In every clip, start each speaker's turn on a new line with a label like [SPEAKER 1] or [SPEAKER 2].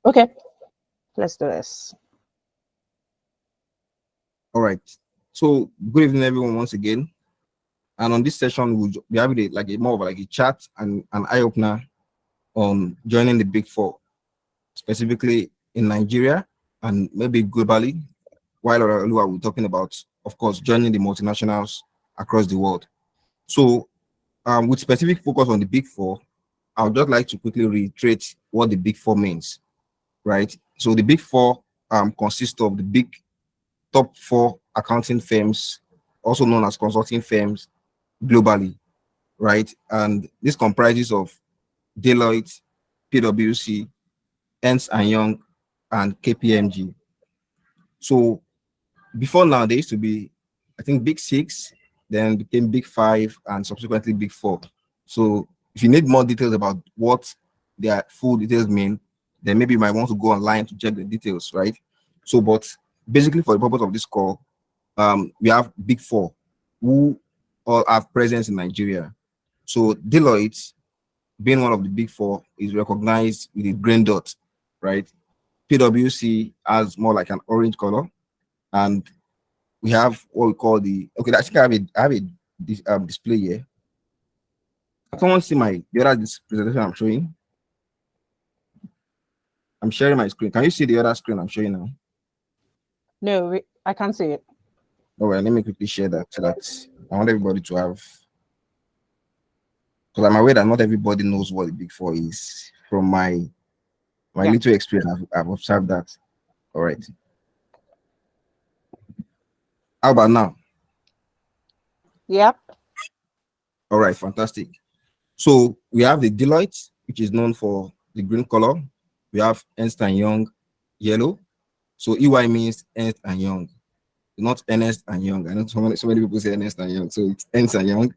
[SPEAKER 1] Okay, let's do this.
[SPEAKER 2] All right. So good evening, everyone, once again. And on this session, we'll be having a more of like a chat and an eye opener on joining the Big Four, specifically in Nigeria and maybe globally. While we're talking about, of course, joining the multinationals across the world. So, with specific focus on the Big Four, I would just like to quickly reiterate what the Big Four means, right? So the Big Four consists of the big top four accounting firms, also known as consulting firms globally, right? And this comprises of Deloitte, PwC, Ernst and Young, and KPMG. So before now, there used to be, I think, Big Six, then became Big Five, and subsequently Big Four. So if you need more details about what their full details mean, then maybe you might want to go online to check the details, right? So, but basically, for the purpose of this call, we have Big Four who all have presence in Nigeria. So Deloitte, being one of the Big Four, is recognized with a green dot, right? PwC has more like an orange color, and we have what we call the I have a display here. Can someone see the other presentation I'm showing? I'm sharing my screen. Can you see the other screen I'm showing now?
[SPEAKER 1] No, I can't see it.
[SPEAKER 2] All right, let me quickly share that so that I want everybody to have, because I'm aware that not everybody knows what the Big Four is. From my little experience, I've observed that. All right. How about now?
[SPEAKER 1] Yep.
[SPEAKER 2] All right, fantastic. So we have the Deloitte, which is known for the green color. We have Ernst and Young, yellow. So EY means Ernst and Young, not Ernest and Young. I know so many people say Ernst and Young, so it's Ernst and Young.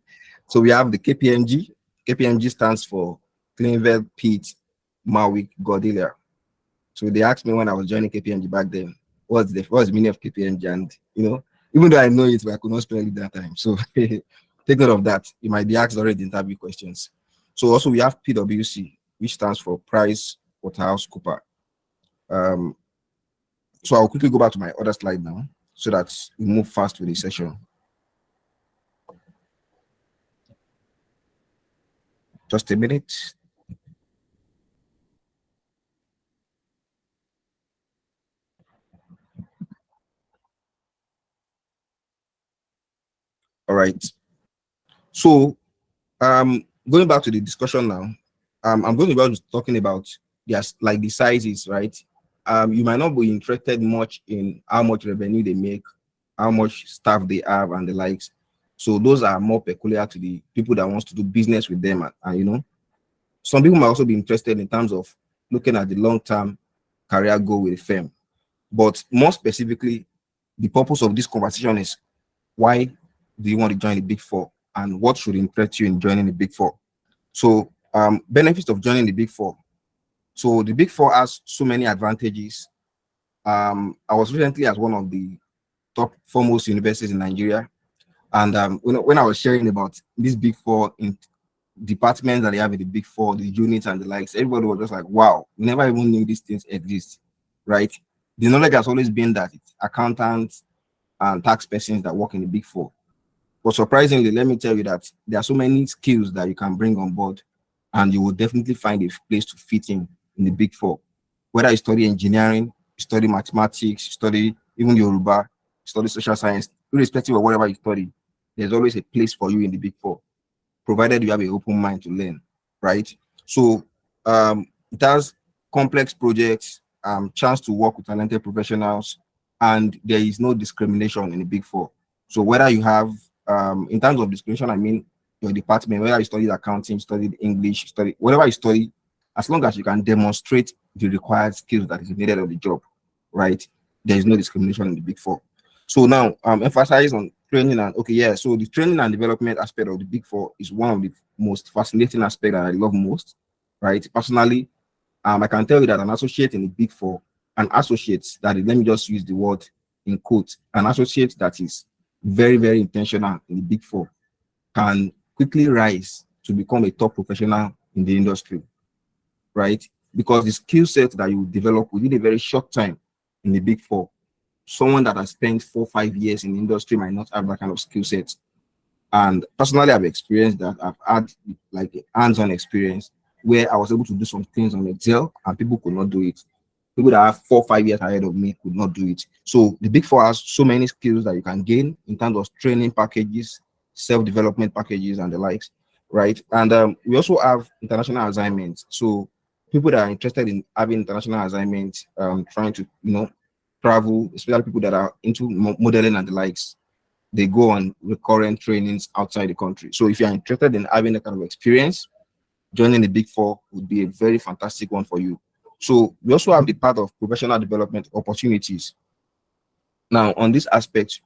[SPEAKER 2] So we have the KPMG. KPMG stands for Clinvel, Pitt, Marwick, Gordelia. So they asked me when I was joining KPMG back then, what's the meaning of KPMG? And even though I know it, but I could not spell it that time. So take note of that. You might be asked already interview questions. So also we have PwC, which stands for Price Waterhouse Cooper. So I'll quickly go back to my other slide now so that we move fast with the session. Just a minute. All right. So going back to the discussion now, I'm going to be talking about the sizes, right? You might not be interested much in how much revenue they make, how much staff they have, and the likes. So those are more peculiar to the people that wants to do business with them. And some people might also be interested in terms of looking at the long-term career goal with the firm. But more specifically, the purpose of this conversation is why do you want to join the Big Four, and what should interest you in joining the Big Four? So benefits of joining the Big Four. So the Big Four has so many advantages. I was recently at one of the top foremost universities in Nigeria, and when I was sharing about these Big Four in departments that they have in the Big Four, the units and the likes, everybody was just like, wow, never even knew these things exist, right? The knowledge has always been that it's accountants and tax persons that work in the Big Four. But surprisingly, let me tell you that there are so many skills that you can bring on board, and you will definitely find a place to fit in the Big Four. Whether you study engineering, you study mathematics, you study even Yoruba, you study social science, irrespective of whatever you study, there's always a place for you in the Big Four, provided you have an open mind to learn, right? So it has complex projects, chance to work with talented professionals, and there is no discrimination in the Big Four. So whether you have, in terms of discrimination, I mean your department, whether you studied accounting, studied English, study whatever you study, as long as you can demonstrate the required skills that is needed on the job, right? There is no discrimination in the Big Four. So now emphasize on training so the training and development aspect of the Big Four is one of the most fascinating aspects that I love most, right? Personally, I can tell you that an associate in the Big Four, let me just use the word in quotes, an associate that is very, very intentional in the Big Four can quickly rise to become a top professional in the industry, right? because the skill set that you develop within a very short time in the Big Four, someone that has spent 4 or 5 years in the industry might not have that kind of skill set. And personally, I've experienced that. I've had like a hands-on experience where I was able to do some things on Excel and people could not do it. People that have 4 or 5 years ahead of me could not do it. So the Big Four has so many skills that you can gain in terms of training packages, self-development packages, and the likes, right? And we also have international assignments. So people that are interested in having international assignments, trying to travel, especially people that are into modeling and the likes, they go on recurrent trainings outside the country. So if you're interested in having that kind of experience, joining the Big Four would be a very fantastic one for you. So we also have the part of professional development opportunities. Now, on this aspect,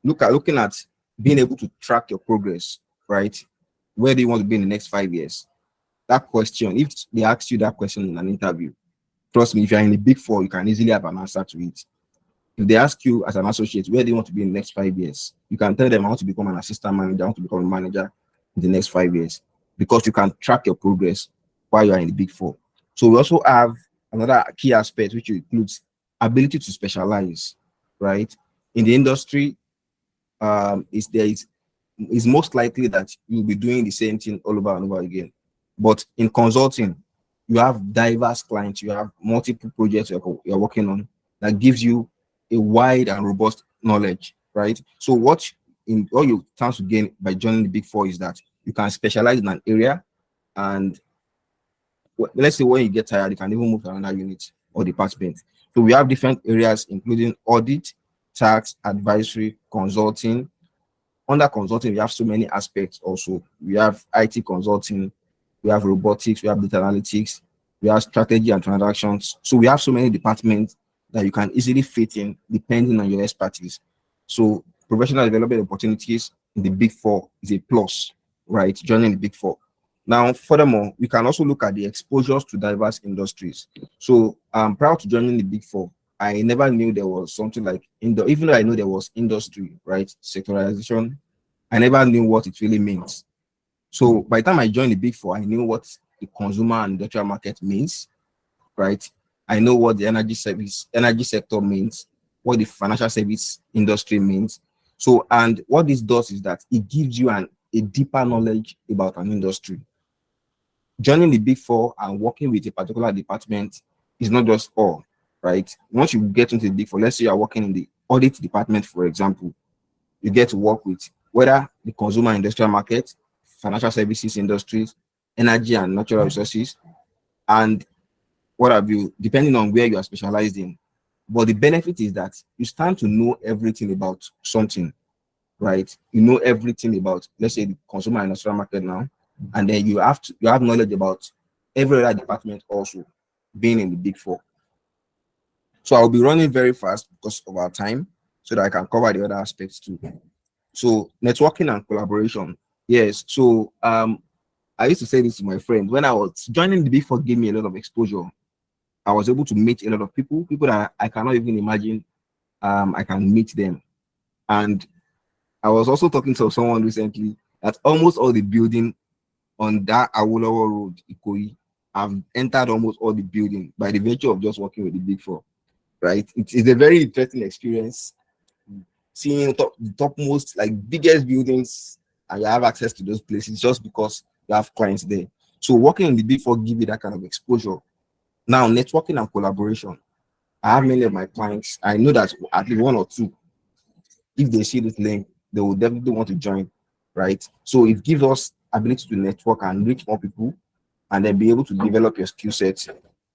[SPEAKER 2] looking at being able to track your progress, right? Where do you want to be in the next 5 years? That question, if they ask you that question in an interview, trust me, if you're in the Big Four, you can easily have an answer to it. If they ask you as an associate, where do you want to be in the next 5 years? You can tell them, I want to become an assistant manager, I want to become a manager in the next 5 years, because you can track your progress while you are in the Big Four. So we also have another key aspect, which includes ability to specialize, right? In the industry, it's most likely that you'll be doing the same thing all over and over again. But in consulting, you have diverse clients, you have multiple projects you're working on that gives you a wide and robust knowledge, right? So what you stand to gain by joining the Big Four is that you can specialize in an area, and let's say when you get tired, you can even move to another unit or department. So we have different areas, including audit, tax, advisory, consulting. Under consulting, we have so many aspects also. We have IT consulting, we have robotics, we have data analytics, we have strategy and transactions. So we have so many departments that you can easily fit in depending on your expertise. So professional development opportunities in the Big Four is a plus, right? Joining the Big Four. Now, furthermore, we can also look at the exposures to diverse industries. So prior to joining the Big Four, I never knew there was something like even though I know there was industry, right? Sectorization, I never knew what it really means. So by the time I joined the Big Four, I knew what the consumer and industrial market means, right? I know what the energy sector means, what the financial service industry means. So, and what this does is that it gives you a deeper knowledge about an industry. Joining the Big Four and working with a particular department is not just all, right? Once you get into the Big Four, let's say you are working in the audit department, for example, you get to work with whether the consumer industrial market, financial services industries, energy and natural resources, and what have you, depending on where you are specialized in. But the benefit is that you stand to know everything about something, right? You know everything about, let's say, the consumer industrial market now, and then you have knowledge about every other department also, being in the Big Four. So I'll be running very fast because of our time, so that I can cover the other aspects too. So networking and collaboration. Yes. So I used to say this to my friend when I was joining the Big Four, gave me a lot of exposure. I was able to meet a lot of people that I cannot even imagine I can meet them. And I was also talking to someone recently that almost all the building on that Awolowo Road, Ikoyi, I've entered almost all the building by the virtue of just working with the Big Four, right? It's a very interesting experience seeing the topmost, like biggest buildings, and you have access to those places just because you have clients there. So working in the Big Four give you that kind of exposure. Now, networking and collaboration. I have many of my clients. I know that at least one or two, if they see this link, they will definitely want to join, right? So it gives us ability to network and reach more people, and then be able to develop your skill sets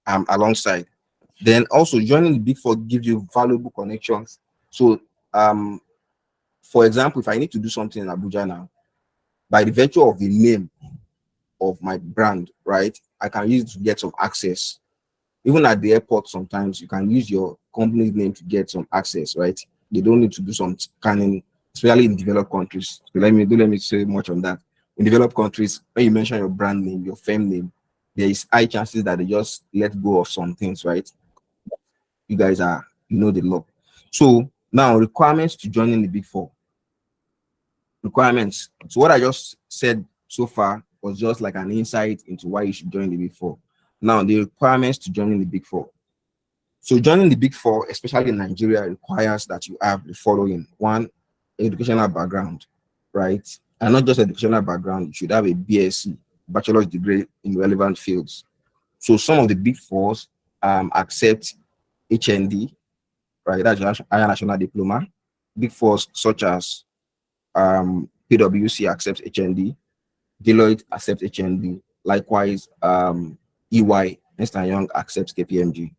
[SPEAKER 2] alongside. Then also joining the Big Four gives you valuable connections. So for example, if I need to do something in Abuja now, by the virtue of the name of my brand, right, I can use it to get some access. Even at the airport, sometimes you can use your company's name to get some access, right? They don't need to do some scanning, especially in developed countries. So let me say much on that. In developed countries, when you mention your brand name, your firm name, there is high chances that they just let go of some things, right? You guys know the law. So now requirements to joining the Big Four. Requirements. So what I just said so far was just like an insight into why you should join the Big Four. Now, the requirements to joining the Big Four. So joining the Big Four, especially in Nigeria, requires that you have the following. One, educational background, right? And not just educational background, you should have a BSc, bachelor's degree in relevant fields. So some of the Big Fours accept HND, right? That's your higher national diploma. Big Fours such as PwC accepts HND, Deloitte accepts HND. Likewise, EY, Ernst& Young accepts KPMG.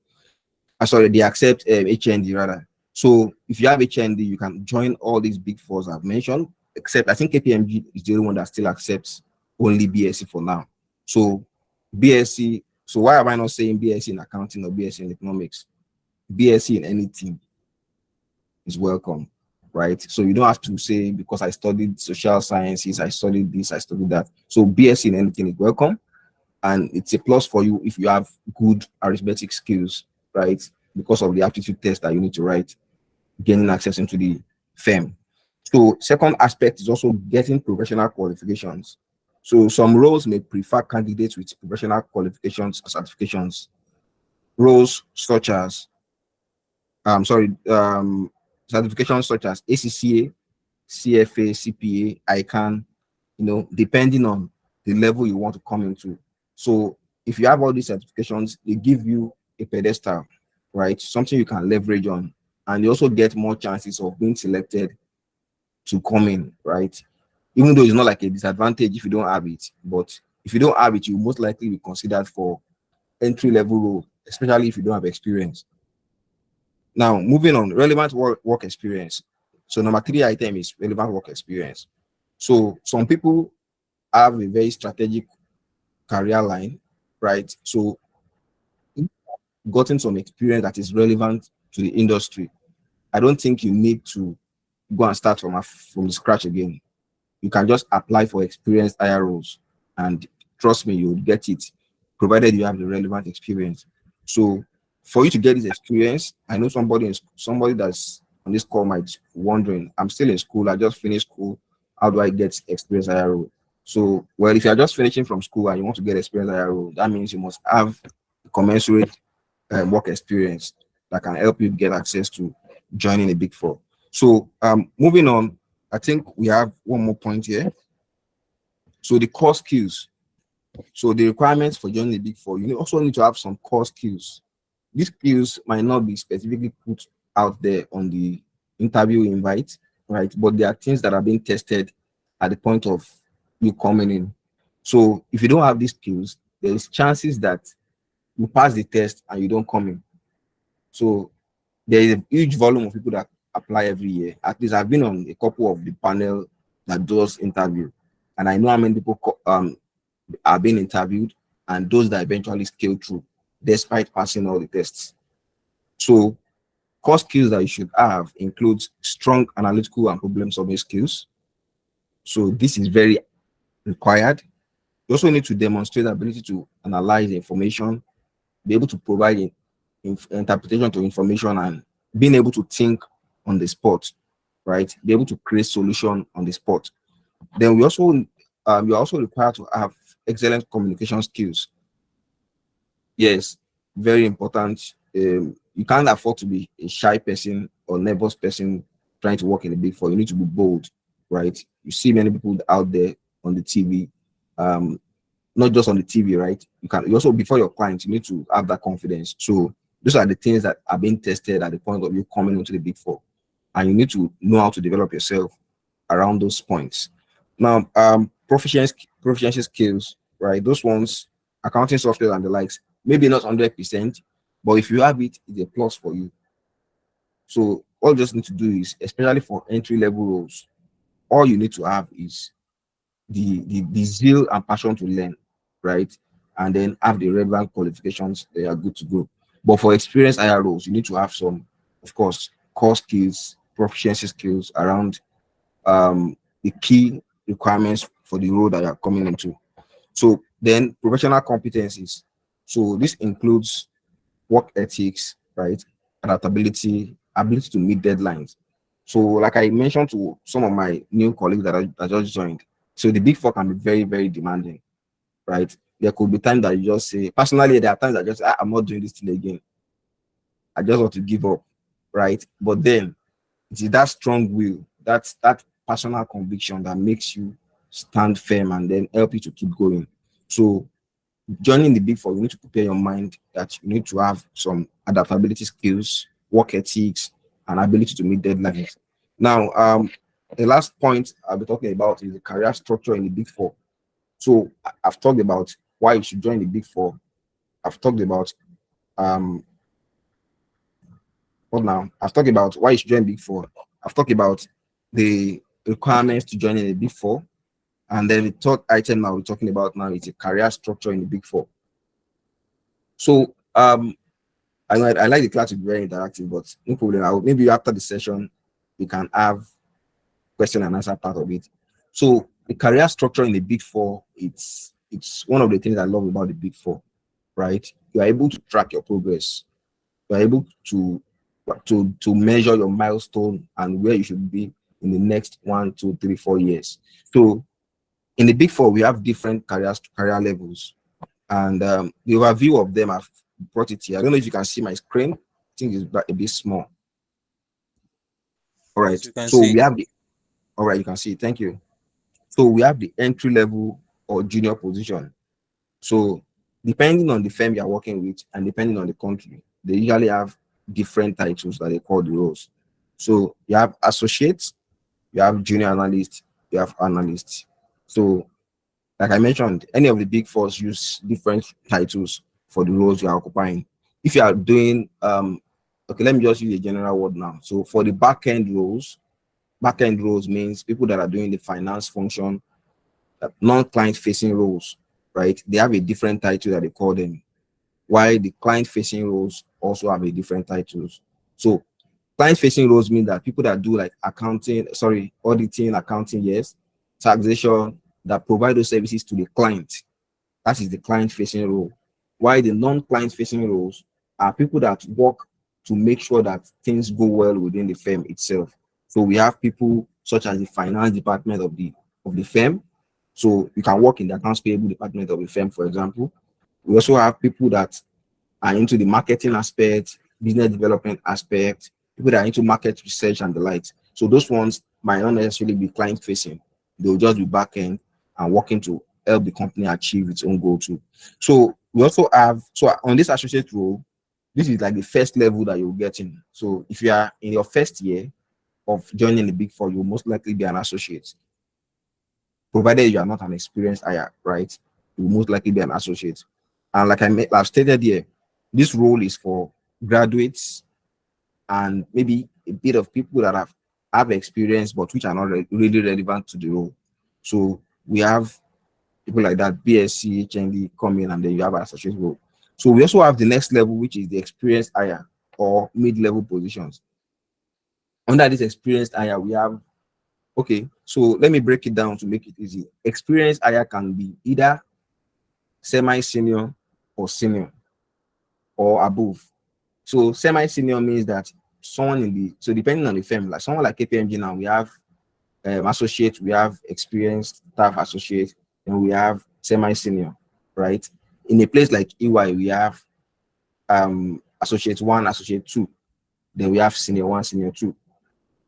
[SPEAKER 2] Sorry, they accept HND rather. So if you have HND, you can join all these Big Fours I've mentioned, except I think KPMG is the only one that still accepts only BSc for now. So BSc, so why am I not saying BSc in accounting or BSc in economics? BSc in anything is welcome, right? So you don't have to say, because I studied social sciences, I studied this, I studied that. So BSc in anything is welcome. And it's a plus for you if you have good arithmetic skills, right? Because of the aptitude test that you need to write, gaining access into the firm. So second aspect is also getting professional qualifications. So some roles may prefer candidates with professional qualifications or certifications. Roles such as, certifications such as ACCA, CFA, CPA, ICANN, depending on the level you want to come into. So if you have all these certifications, they give you a pedestal, right? Something you can leverage on, and you also get more chances of being selected to come in, right? Even though it's not like a disadvantage if you don't have it, but if you don't have it, you most likely be considered for entry-level role, especially if you don't have experience. Now, moving on, relevant work experience. So number 3 item is relevant work experience. So some people have a very strategic career line, right? So gotten some experience that is relevant to the industry. I don't think you need to go and start from the scratch again. You can just apply for experienced IR roles, and trust me, you'll get it, provided you have the relevant experience. So for you to get this experience, I know somebody that's on this call might be wondering, I'm still in school, I just finished school, how do I get experience IR role? So, well, if you're just finishing from school and you want to get experience IR role, that means you must have commensurate work experience that can help you get access to joining a Big Four. So moving on, I think we have one more point here. So the core skills. So the requirements for joining the Big Four, you also need to have some core skills. These skills might not be specifically put out there on the interview invite, right? But they are things that are being tested at the point of you coming in. So if you don't have these skills, there is chances that you pass the test and you don't come in. So there is a huge volume of people that apply every year. At least I've been on a couple of the panel that does interview, and I know how many people are being interviewed and those that eventually scale through despite passing all the tests. So core skills that you should have includes strong analytical and problem-solving skills. So this is very required. You also need to demonstrate the ability to analyze information, be able to provide interpretation to information, and being able to think on the spot, right? Be able to create solution on the spot. Then you're also required to have excellent communication skills. Yes, very important. You can't afford to be a shy person or nervous person trying to work in the Big Four. You need to be bold, right? You see many people out there on the TV, not just on the TV, right? You also, before your clients, you need to have that confidence. So those are the things that are being tested at the point of you coming into the Big Four, and you need to know how to develop yourself around those points. Now, proficiency skills, right? Those ones, accounting software and the likes, maybe not 100%, but if you have it, it's a plus for you. So all you just need to do is, especially for entry level roles, all you need to have is the zeal and passion to learn, right? And then have the relevant qualifications, they are good to go. But for experienced IR roles, you need to have some, of course, core skills, proficiency skills around the key requirements for the role that you're coming into. So then professional competencies. So this includes work ethics, right? Adaptability, ability to meet deadlines. So like I mentioned to some of my new colleagues that I just joined, so the Big Four can be very, very demanding, right? there could be times that you just say, personally, there are times I just say, I'm not doing this thing again. I just want to give up, right? But then it is that strong will, that personal conviction that makes you stand firm and then help you to keep going. So joining the Big Four, you need to prepare your mind that you need to have some adaptability skills, work ethics, and ability to meet deadlines. Now, the last point I'll be talking about is the career structure in the Big Four. So I've talked about why you should join the Big Four. I've talked about what now? I've talked about why you should join Big Four. I've talked about the requirements to join in the Big Four. And then the third item now we're talking about now is a career structure in the Big Four. So I like the class to be very interactive, but no problem. Maybe after the session we can have question and answer part of it. So the career structure in the Big Four, it's one of the things I love about the Big Four, right? You are able to track your progress. You are able to measure your milestone and where you should be in the next 1, 2, 3, 4 years. So in the Big Four, we have different career levels, and the overview of them, I've brought it here. I don't know if you can see my screen. I think it's a bit small. All right. So we have the. All right, you can see it. Thank you. So we have the entry level or junior position. So depending on the firm you're working with and depending on the country, they usually have different titles that they call the roles. So you have associates, you have junior analyst, you have analysts. So like I mentioned, any of the Big Fours use different titles for the roles you are occupying. If you are doing okay, let me just use a general word now. So for the back-end roles means people that are doing the finance function, non-client facing roles, right? They have a different title that they call them, while the client facing roles also have a different titles. So client facing roles mean that people that do like auditing, accounting, yes, taxation, that provide those services to the client. That is the client facing role. While the non-client facing roles are people that work to make sure that things go well within the firm itself. So we have people such as the finance department of the firm. So you can work in the accounts payable department of the firm, for example. We also have people that are into the marketing aspect, business development aspect, people that are into market research and the likes. So those ones might not necessarily be client facing. They'll just be back end and working to help the company achieve its own goal too. So we also have, so on this associate role, this is like the first level that you'll get in. So if you are in your first year of joining the Big Four, you'll most likely be an associate. Provided you are not an experienced hire, right? You'll most likely be an associate. And like I've stated here, this role is for graduates and maybe a bit of people that have experience, but which are not really relevant to the role. So we have people like that, BSc, HND come in, and then you have an associate role. So we also have the next level, which is the experienced hire or mid-level positions. Under this experienced hire, we have, okay, so let me break it down to make it easy. Experienced hire can be either semi-senior or senior or above. So semi-senior means that someone so depending on the firm, like someone like KPMG now, we have associate, we have experienced staff associate, and we have semi-senior, right? In a place like EY, we have associate 1, associate 2, then we have senior 1, senior 2.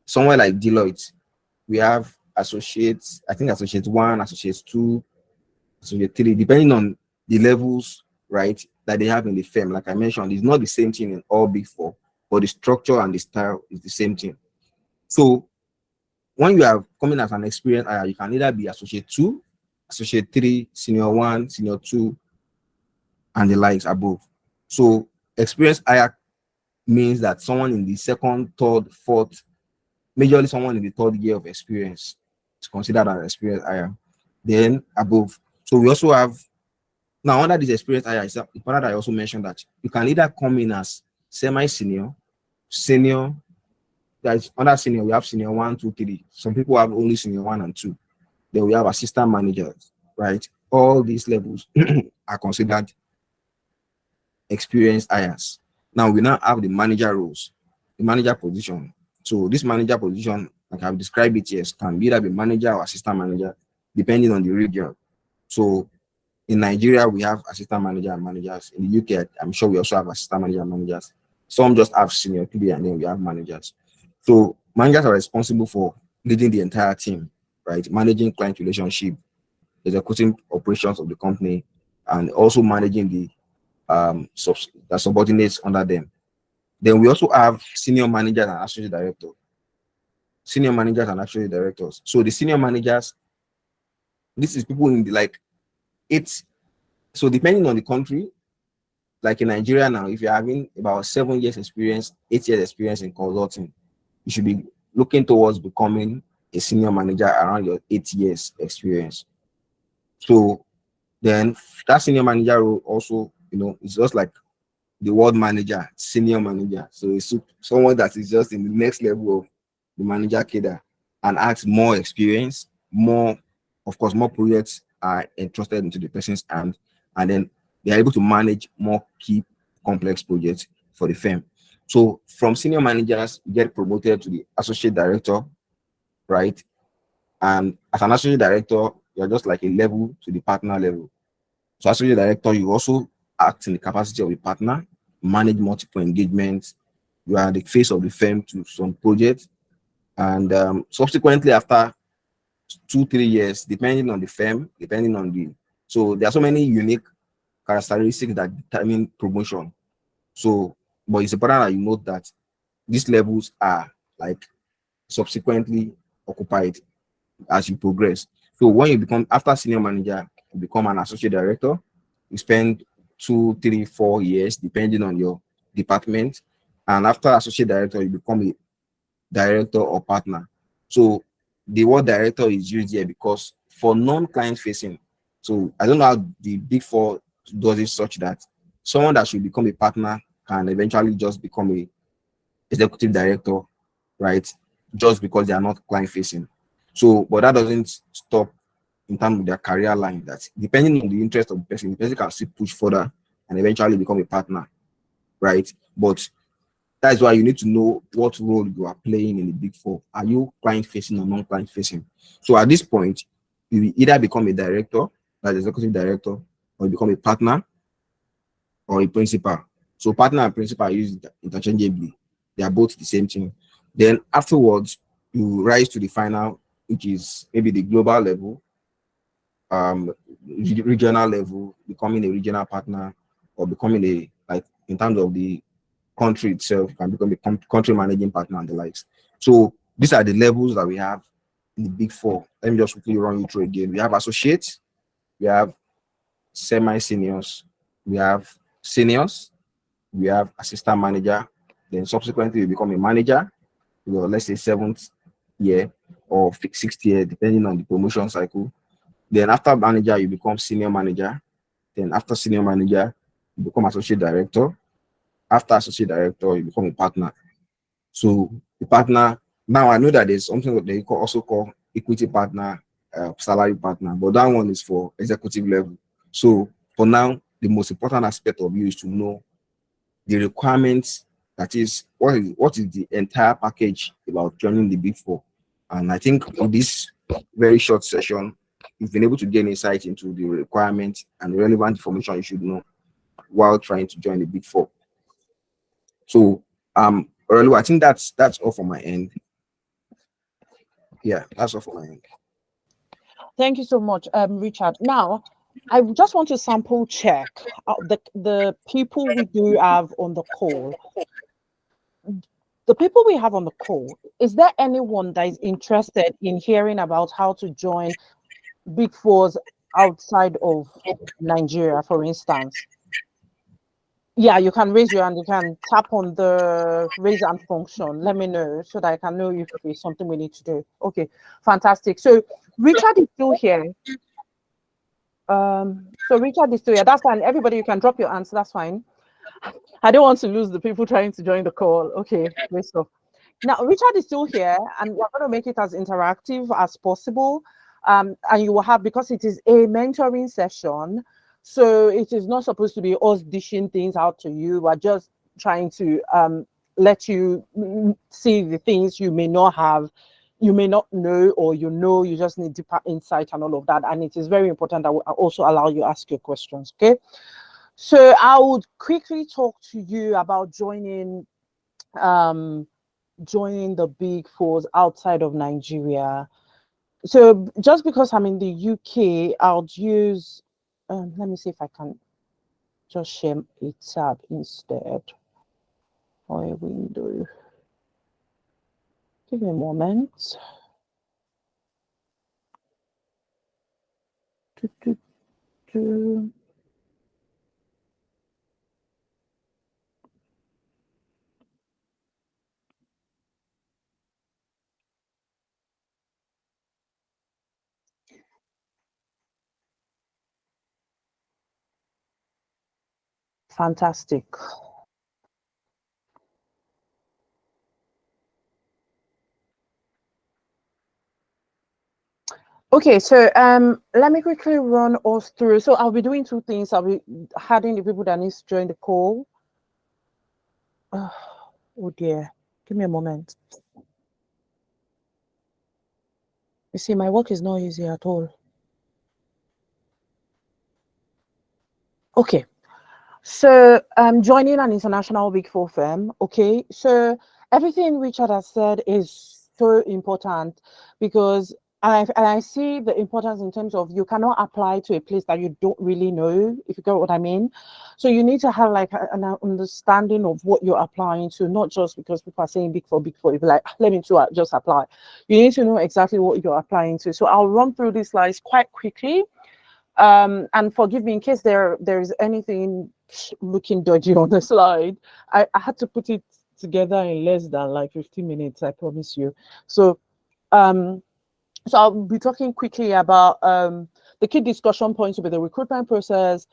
[SPEAKER 2] Somewhere like Deloitte, we have associates, I think associate 1, associate 2, associate 3, depending on the levels, right, that they have in the firm. Like I mentioned, it's not the same thing in all Big Four, but the structure and the style is the same thing. So when you are coming as an experienced hire, you can either be associate 2, associate 3, senior 1, senior 2, and the likes above. So experienced hire means that someone in the second, third, fourth, majorly someone in the third year of experience is considered an experienced hire. Then above. So we also have, now under this experienced hire, it's important that I also mentioned that you can either come in as semi-senior, senior, that's under senior, we have senior 1, 2, 3. Some people have only senior 1 and 2. Then we have assistant managers, right? All these levels are considered experienced hires. Now we now have the manager roles, the manager position. So this manager position, like I've described it here, can be either be manager or assistant manager, depending on the region. So In Nigeria, we have assistant manager and managers. In the UK, I'm sure we also have assistant manager and managers. Some just have senior PB and then we have managers. So managers are responsible for leading the entire team, right? Managing client relationship, executing operations of the company, and also managing the subordinates under them. Then we also have senior managers and associate directors. Senior managers and associate directors. So the senior managers, this is people in the like it's so depending on the country, like in Nigeria now, if you're having about 7 years experience, 8 years experience in consulting, you should be looking towards becoming a senior manager around your 8 years experience. So then that senior manager role also, it's just like the word manager, senior manager. So it's someone that is just in the next level of the manager cadre and asks more experience, more, of course, more projects are entrusted into the person's hand, and then they are able to manage more key complex projects for the firm. So from senior managers, you get promoted to the associate director, right? And as an associate director, you're just like a level to the partner level. So associate director, you also act in the capacity of a partner, manage multiple engagements. You are the face of the firm to some projects. And subsequently, after 2-3 years, depending on the firm, so there are so many unique characteristics that determine promotion. So, but it's important that you note that these levels are like subsequently occupied as you progress. So when you become after senior manager, you become an associate director. You spend 2, 3, 4 years depending on your department, and after associate director, you become a director or partner. So the word director is used here because for non-client facing, so I don't know how the Big Four does it such that someone that should become a partner can eventually just become a executive director, right? Just because they are not client facing. So, but that doesn't stop in terms of their career line. That depending on the interest of the person can still push further and eventually become a partner, right? But that's why you need to know what role you are playing in the Big Four. Are you client facing or non-client facing? So at this point, you will either become a director, like executive director, or you become a partner or a principal. So partner and principal are used interchangeably. They are both the same thing. Then afterwards, you rise to the final, which is maybe the global level, regional level, becoming a regional partner, or becoming a, like in terms of the country itself, you can become a country managing partner and the likes. So these are the levels that we have in the Big Four. Let me just quickly run you through again. We have associates, we have semi-seniors, we have seniors, we have assistant manager, then subsequently you become a manager, let's say 7th year or 6th year, depending on the promotion cycle. Then after manager, you become senior manager. Then after senior manager, you become associate director. After associate director, you become a partner. So the partner, now I know that there's something that they also call equity partner, salary partner, but that one is for executive level. So for now, the most important aspect of you is to know the requirements, that is, what is the entire package about joining the Big Four. And I think in this very short session, you've been able to gain insight into the requirements and relevant information you should know while trying to join the Big Four. So earlier, I think that's all from my end. Yeah, that's all from my end.
[SPEAKER 1] Thank you so much, Richard. Now, I just want to sample check the people we do have on the call. The people we have on the call, is there anyone that is interested in hearing about how to join Big Fours outside of Nigeria, for instance? Yeah, you can raise your hand. You can tap on the raise hand function. Let me know so that I can know if it's something we need to do. Okay, fantastic. So Richard is still here. So Richard is still here. That's fine. Everybody, you can drop your answer. That's fine. I don't want to lose the people trying to join the call. Okay, great stuff. Now, Richard is still here, and we're going to make it as interactive as possible. And you will have, because it is a mentoring session, so it is not supposed to be us dishing things out to you. We're just trying to let you see the things you may not have, you may not know, or you just need deeper insight and all of that. And it is very important that will also allow you to ask your questions. Okay. So I would quickly talk to you about joining the Big Fours outside of Nigeria. So just because I'm in the UK, I'll use, let me see if I can just share a tab instead, or a window. Give me a moment. Do, do, do. Fantastic. Okay, so let me quickly run us through. So I'll be doing two things. I'll be adding the people that need to join the call. Oh dear, give me a moment. You see, my work is not easy at all. Okay, so joining an international Big Four firm. Okay, so everything Richard has said is so important, because I see the importance in terms of you cannot apply to a place that you don't really know, if you get what I mean. So you need to have like an understanding of what you're applying to, not just because people are saying Big Four, Big Four. You'd be like, let me just apply. You need to know exactly what you're applying to. So I'll run through these slides quite quickly. And forgive me in case there is anything looking dodgy on the slide. I had to put it together in less than like 15 minutes, I promise you. So so I'll be talking quickly about the key discussion points will be the recruitment process,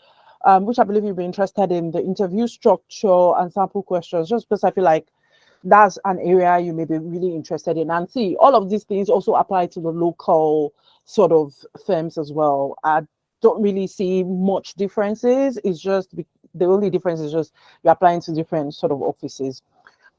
[SPEAKER 1] which I believe you'll be interested in, the interview structure and sample questions, just because I feel like that's an area you may be really interested in. And see, all of these things also apply to the local sort of firms as well. I don't really see much differences. It's just the only difference is just you're applying to different sort of offices.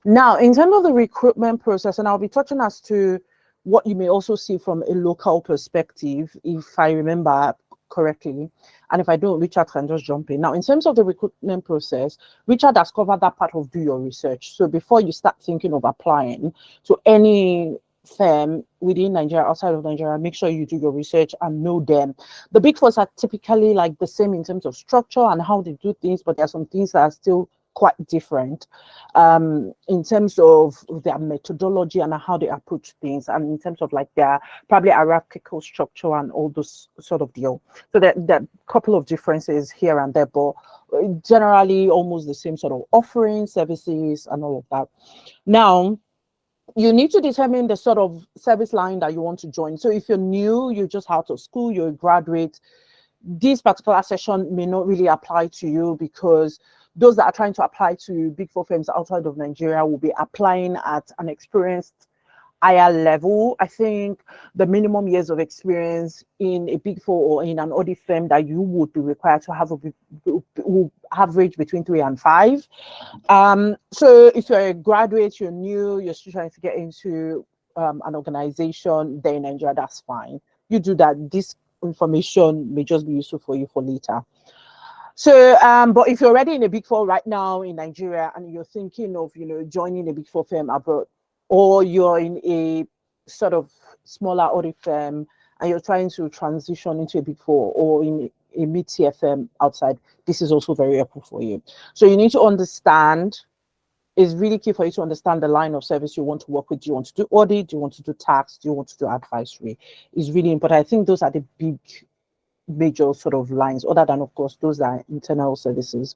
[SPEAKER 1] Now, in terms of the recruitment process, and I'll be touching as to what you may also see from a local perspective, if I remember correctly. And if I don't, Richard can just jump in. Now, in terms of the recruitment process, Richard has covered that part of do your research. So before you start thinking of applying to any firm within Nigeria, outside of Nigeria, make sure you do your research and know them. The Big Fours are typically like the same in terms of structure and how they do things, but there are some things that are still quite different in terms of their methodology and how they approach things, and in terms of like their probably hierarchical structure and all those sort of deal. So there are a couple of differences here and there, but generally almost the same sort of offering, services, and all of that. Now, you need to determine the sort of service line that you want to join. So if you're new, you're just out of school, you're a graduate, this particular session may not really apply to you, because those that are trying to apply to Big Four firms outside of Nigeria will be applying at an experienced higher level. I think the minimum years of experience in a Big Four or in an audit firm that you would be required to have will average between 3 and 5. So if you're a graduate, you're new, you're still trying to get into an organization there in Nigeria, that's fine. You do that. This information may just be useful for you for later. So, but if you're already in a Big Four right now in Nigeria and you're thinking of, joining a Big Four firm abroad, or you're in a sort of smaller audit firm and you're trying to transition into a Big Four or in a mid-tier firm outside, this is also very helpful for you. So you need to understand, it's really key for you to understand the line of service you want to work with. Do you want to do audit? Do you want to do tax? Do you want to do advisory? It's really important. I think those are the big major sort of lines, other than of course those are internal services.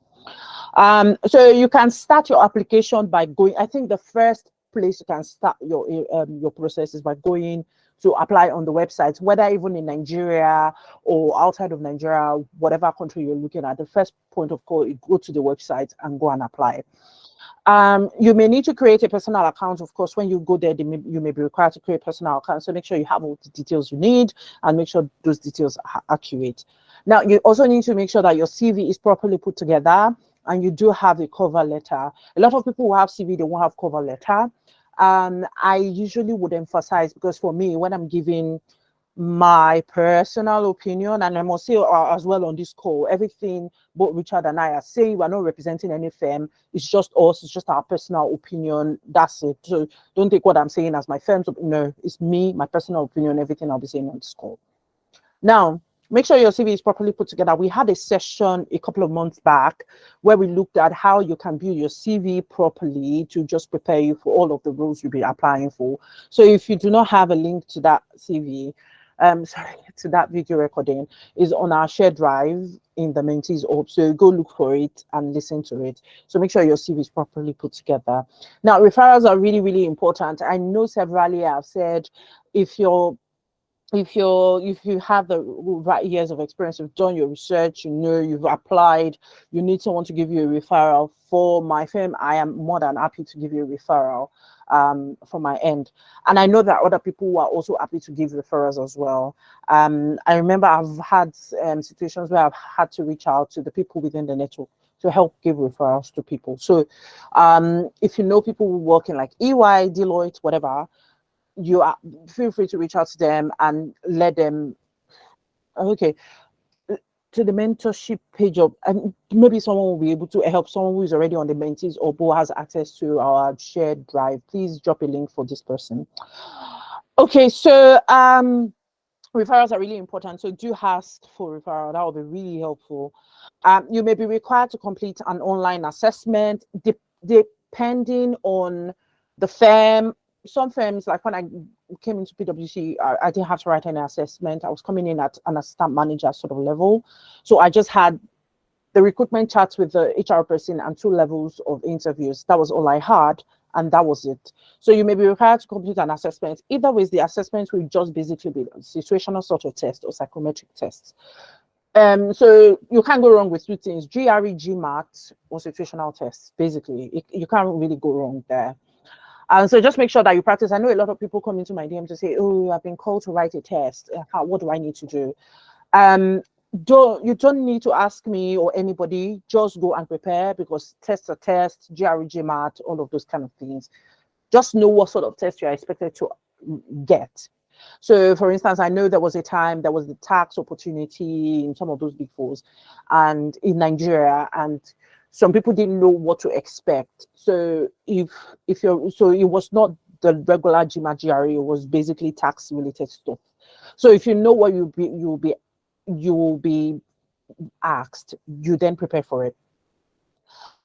[SPEAKER 1] So you can start your application by going, I think the first place you can start your process is by going to apply on the website, whether even in Nigeria or outside of Nigeria, whatever country you're looking at. The first point of call, you go to the website and go and apply. You may need to create a personal account. Of course, when you go there, you may be required to create a personal account. So make sure you have all the details you need and make sure those details are accurate. Now, you also need to make sure that your CV is properly put together and you do have a cover letter. A lot of people who have CV, they won't have cover letter. I usually would emphasize, because for me, when I'm giving my personal opinion, and I must say as well on this call, everything both Richard and I are saying, we're not representing any firm. It's just us. It's just our personal opinion. That's it. So don't take what I'm saying as my firm's opinion. No, it's me, my personal opinion, everything I'll be saying on this call. Now, make sure your CV is properly put together. We had a session a couple of months back where we looked at how you can build your CV properly to just prepare you for all of the roles you'll be applying for. So if you do not have a link to that CV, to that video recording, is on our shared drive in the mentees hub. So go look for it and listen to it. So make sure your CV is properly put together. Now, referrals are really, really important. I know severally I've said if you have the right years of experience, you've done your research, you've applied, you need someone to give you a referral. For my firm, I am more than happy to give you a referral from my end. And I know that other people who are also happy to give referrals as well. I remember I've had situations where I've had to reach out to the people within the network to help give referrals to people. So if you know people who work in like EY, Deloitte, whatever, you are feel free to reach out to them and let them to the mentorship page of, and maybe someone will be able to help someone who is already on the mentees or who has access to our shared drive. Please drop a link for this person. Okay, so referrals are really important, so do ask for referral. That will be really helpful. You may be required to complete an online assessment depending on the firm. Some firms, like when I came into PwC, I didn't have to write any assessment. I was coming in at an assistant manager sort of level. So I just had the recruitment chats with the HR person and 2 levels of interviews. That was all I had, and that was it. So you may be required to complete an assessment. Either way, the assessment will just basically be a situational sort of test or psychometric tests. So you can't go wrong with 2 things: GRE, GMAT, or situational tests. Basically, you can't really go wrong there. So just make sure that you practice. I know a lot of people come into my DM to say, "Oh, I've been called to write a test. What do I need to do?" You don't need to ask me or anybody. Just go and prepare, because tests are tests, GRE, GMAT, all of those kind of things. Just know what sort of test you are expected to get. So, for instance, I know there was a time there was the tax opportunity in some of those Big 4s and in Nigeria, and some people didn't know what to expect. So it was not the regular GMAT GRE, it was basically tax related stuff. So if you know what you will be asked, you then prepare for it.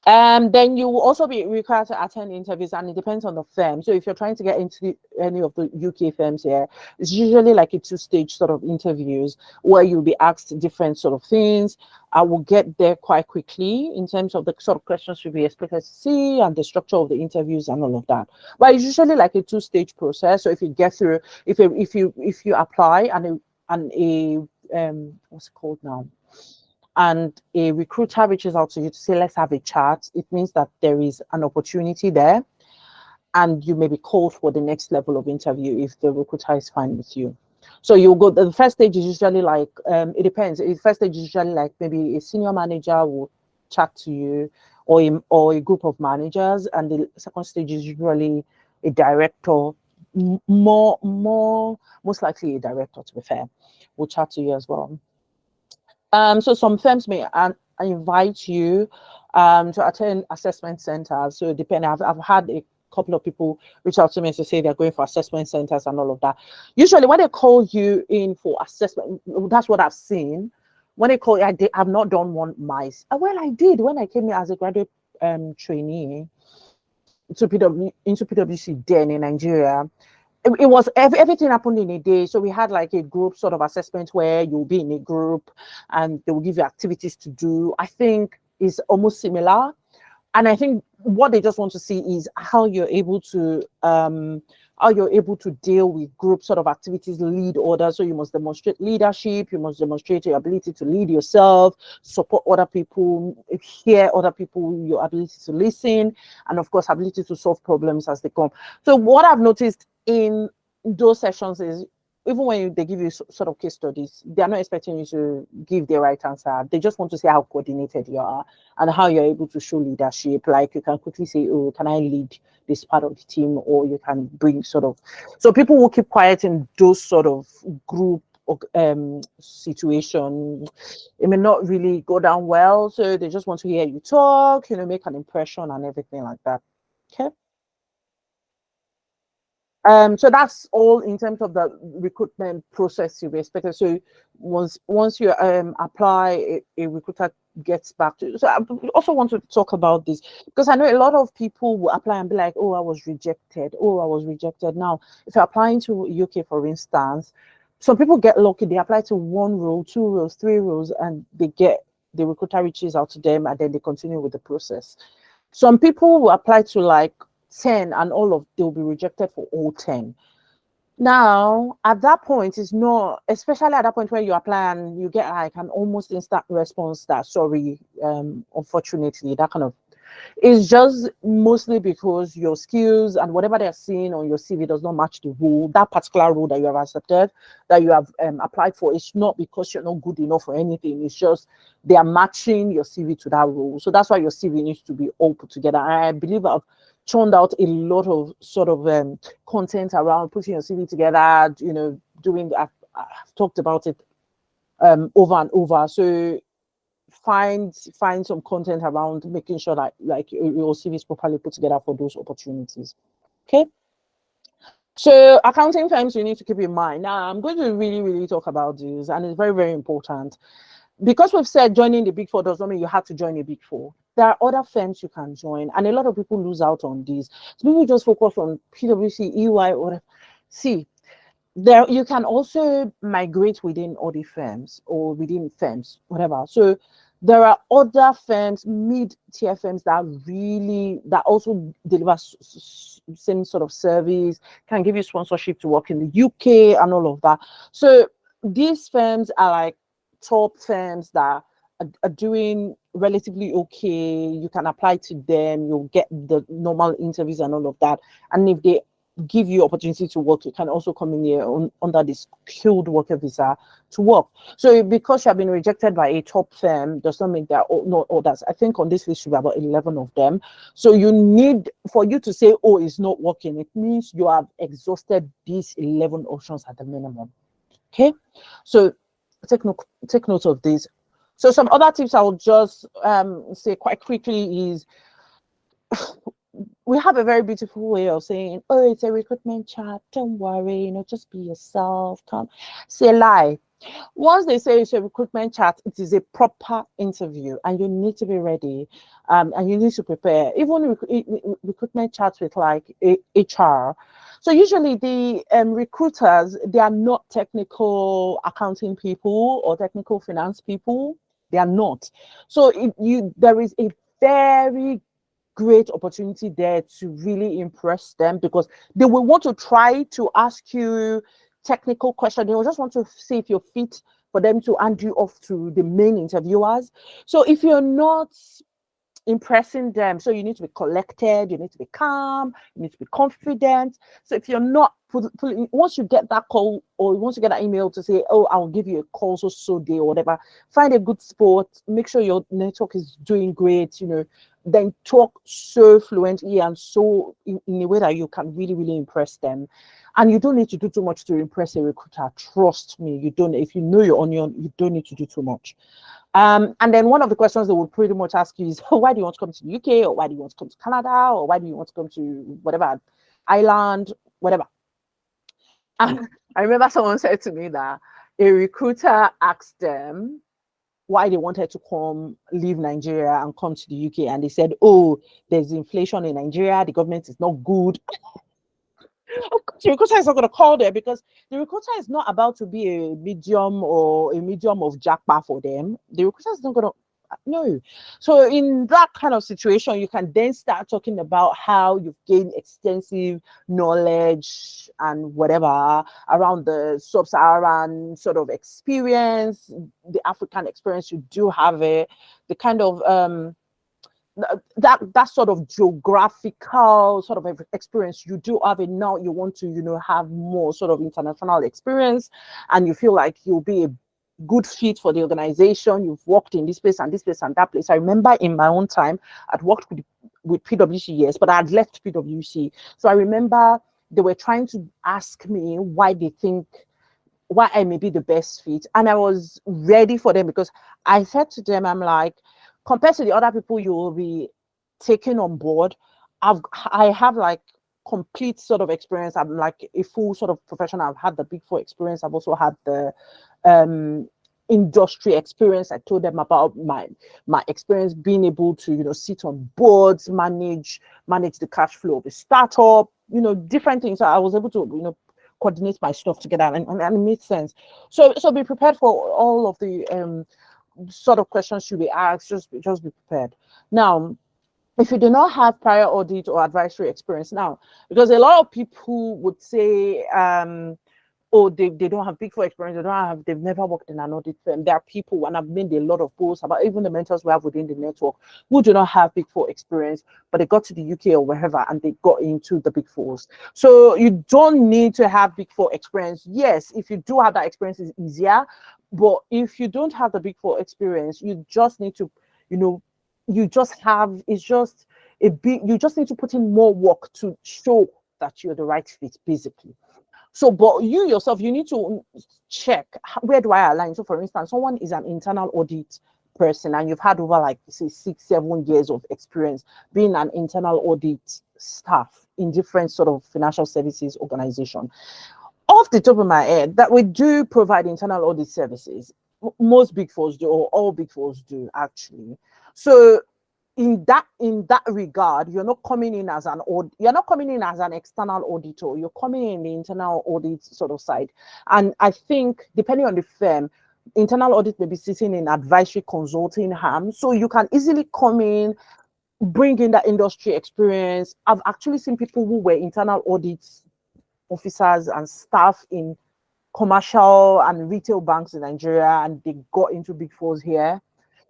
[SPEAKER 1] Then you will also be required to attend interviews, and it depends on the firm. So if you're trying to get into any of the UK firms here, it's usually like a 2-stage sort of interviews where you'll be asked different sort of things. I will get there quite quickly in terms of the sort of questions you'll be expected to see and the structure of the interviews and all of that. But it's usually like a 2-stage process. So if you get through, if you apply and what's it called now? And a recruiter reaches out to you to say, let's have a chat, it means that there is an opportunity there, and you may be called for the next level of interview if the recruiter is fine with you. So you'll go, the first stage is usually like, it depends. The first stage is usually like maybe a senior manager will chat to you, or a group of managers, and the second stage is usually a director, most likely a director, to be fair, will chat to you as well. So some firms may invite you to attend assessment centers. So depending, I've had a couple of people reach out to me to say they're going for assessment centers and all of that. Usually when they call you in for assessment, that's what I've seen. When they call you, I've not done one myself. Well, I did when I came in as a graduate trainee into PwC then in Nigeria. It was everything happened in a day. So we had like a group sort of assessment where you'll be in a group and they will give you activities to do. I think is almost similar. And I think what they just want to see is how you're able to deal with group sort of activities, lead orders. So you must demonstrate leadership, you must demonstrate your ability to lead yourself, support other people, hear other people, your ability to listen, and of course ability to solve problems as they come. So what I've noticed in those sessions is even when they give you sort of case studies, they are not expecting you to give the right answer. They just want to see how coordinated you are and how you're able to show leadership. Like you can quickly say, oh, can I lead this part of the team? Or you can bring sort of, so people will keep quiet in those sort of group situation. It may not really go down well. So they just want to hear you talk, make an impression and everything like that. Okay. So that's all in terms of the recruitment process you expected. So once you apply, a recruiter gets back to you. So I also want to talk about this because I know a lot of people will apply and be like, oh, I was rejected. Oh, I was rejected. Now, if you're applying to UK, for instance, some people get lucky. They apply to 1 role, 2 roles, 3 roles, and the recruiter reaches out to them and then they continue with the process. Some people will apply to like 10 and they'll be rejected for all 10. Now, at that point, it's not, especially at that point where you apply and you get like an almost instant response that, sorry, unfortunately, that kind of, it's just mostly because your skills and whatever they're seeing on your CV does not match the role, that particular role that you have accepted, that you have applied for. It's not because you're not good enough for anything. It's just they are matching your CV to that role. So that's why your CV needs to be all put together. I believe I've churned out a lot of sort of content around putting your CV together, doing that. I've talked about it over and over. So find some content around making sure that like your CV is properly put together for those opportunities. Okay. So accounting firms you need to keep in mind. Now I'm going to really talk about this, and it's very, very important. Because we've said joining the Big 4 does not mean you have to join a Big 4. There are other firms you can join, and a lot of people lose out on these. So people just focus on PwC, EY, or see. There you can also migrate within other firms or within firms, whatever. So there are other firms, mid-tier firms that also deliver same sort of service, can give you sponsorship to work in the UK and all of that. So these firms are like top firms that are doing relatively okay. You can apply to them, you'll get the normal interviews and all of that. And if they give you opportunity to work, you can also come in here under this skilled worker visa to work. So because you have been rejected by a top firm does not mean there are not others. I think on this list should be about 11 of them. So you need, for you to say, oh, it's not working, it means you have exhausted these 11 options at the minimum. Okay, so take note of this. So some other tips I will just say quite quickly is we have a very beautiful way of saying, oh, it's a recruitment chat, don't worry, just be yourself, come. Say lie. Once they say it's a recruitment chat, it is a proper interview and you need to be ready, and you need to prepare. Even recruitment chats with like HR. So usually the recruiters, they are not technical accounting people or technical finance people. They are not. So there is a very great opportunity there to really impress them, because they will want to try to ask you technical questions. They will just want to see if you're fit for them to hand you off to the main interviewers. So if you're not impressing them, so you need to be collected, you need to be calm, you need to be confident. So if you're not once you get that call or once you get that email to say, oh, I'll give you a call so day or whatever, find a good spot, make sure your network is doing great, then talk so fluently and so in a way that you can really impress them. And you don't need to do too much to impress a recruiter. Trust me, you don't. If you know your onion, you don't need to do too much. And then one of the questions they will pretty much ask you is, why do you want to come to the UK, or why do you want to come to Canada, or why do you want to come to whatever island, whatever. And I remember someone said to me that a recruiter asked them why they wanted to leave Nigeria and come to the UK, and they said, oh, there's inflation in Nigeria, the government is not good. Of course, the recruiter is not going to call there, because the recruiter is not about to be a medium of jackpot for them. The recruiter is not going to, no. So in that kind of situation, you can then start talking about how you've gained extensive knowledge and whatever around the sub-Saharan sort of experience, the African experience. You do have it, the kind of that sort of geographical sort of experience you do have it now. You want to, have more sort of international experience, and you feel like you'll be a good fit for the organization. You've worked in this place and this place and that place. I remember in my own time, I'd worked with PwC, yes, but I had left PwC. So I remember they were trying to ask me why I may be the best fit. And I was ready for them, because I said to them, I'm like, compared to the other people you will be taking on board, I have like complete sort of experience. I'm like a full sort of professional. I've had the Big Four experience. I've also had the industry experience. I told them about my experience being able to, sit on boards, manage the cash flow of a startup, different things. So I was able to, coordinate my stuff together, and it made sense. So be prepared for all of the sort of questions you be asked. Just be prepared. Now, if you do not have prior audit or advisory experience, now, because a lot of people would say, oh, they don't have Big Four experience, they've never worked in an audit firm. There are people, and I've made a lot of posts about even the mentors we have within the network, who do not have Big Four experience, but they got to the UK or wherever and they got into the Big Fours. So you don't need to have Big Four experience. Yes, if you do have that experience, it's easier. But if you don't have the Big Four experience, you just need to, you just need to put in more work to show that you're the right fit, basically. So, but you yourself, you need to check, where do I align? So, for instance, someone is an internal audit person and you've had over like, say, 6-7 years of experience being an internal audit staff in different sort of financial services organization. Off the top of my head, that we do provide internal audit services. Most Big Fours do, or all Big Fours do, actually. So in that regard, you're not coming in as an external auditor. You're coming in the internal audit sort of side. And I think, depending on the firm, internal audit may be sitting in advisory consulting arm. So you can easily come in, bring in that industry experience. I've actually seen people who were internal audit officers and staff in commercial and retail banks in Nigeria, and they got into Big Fours here.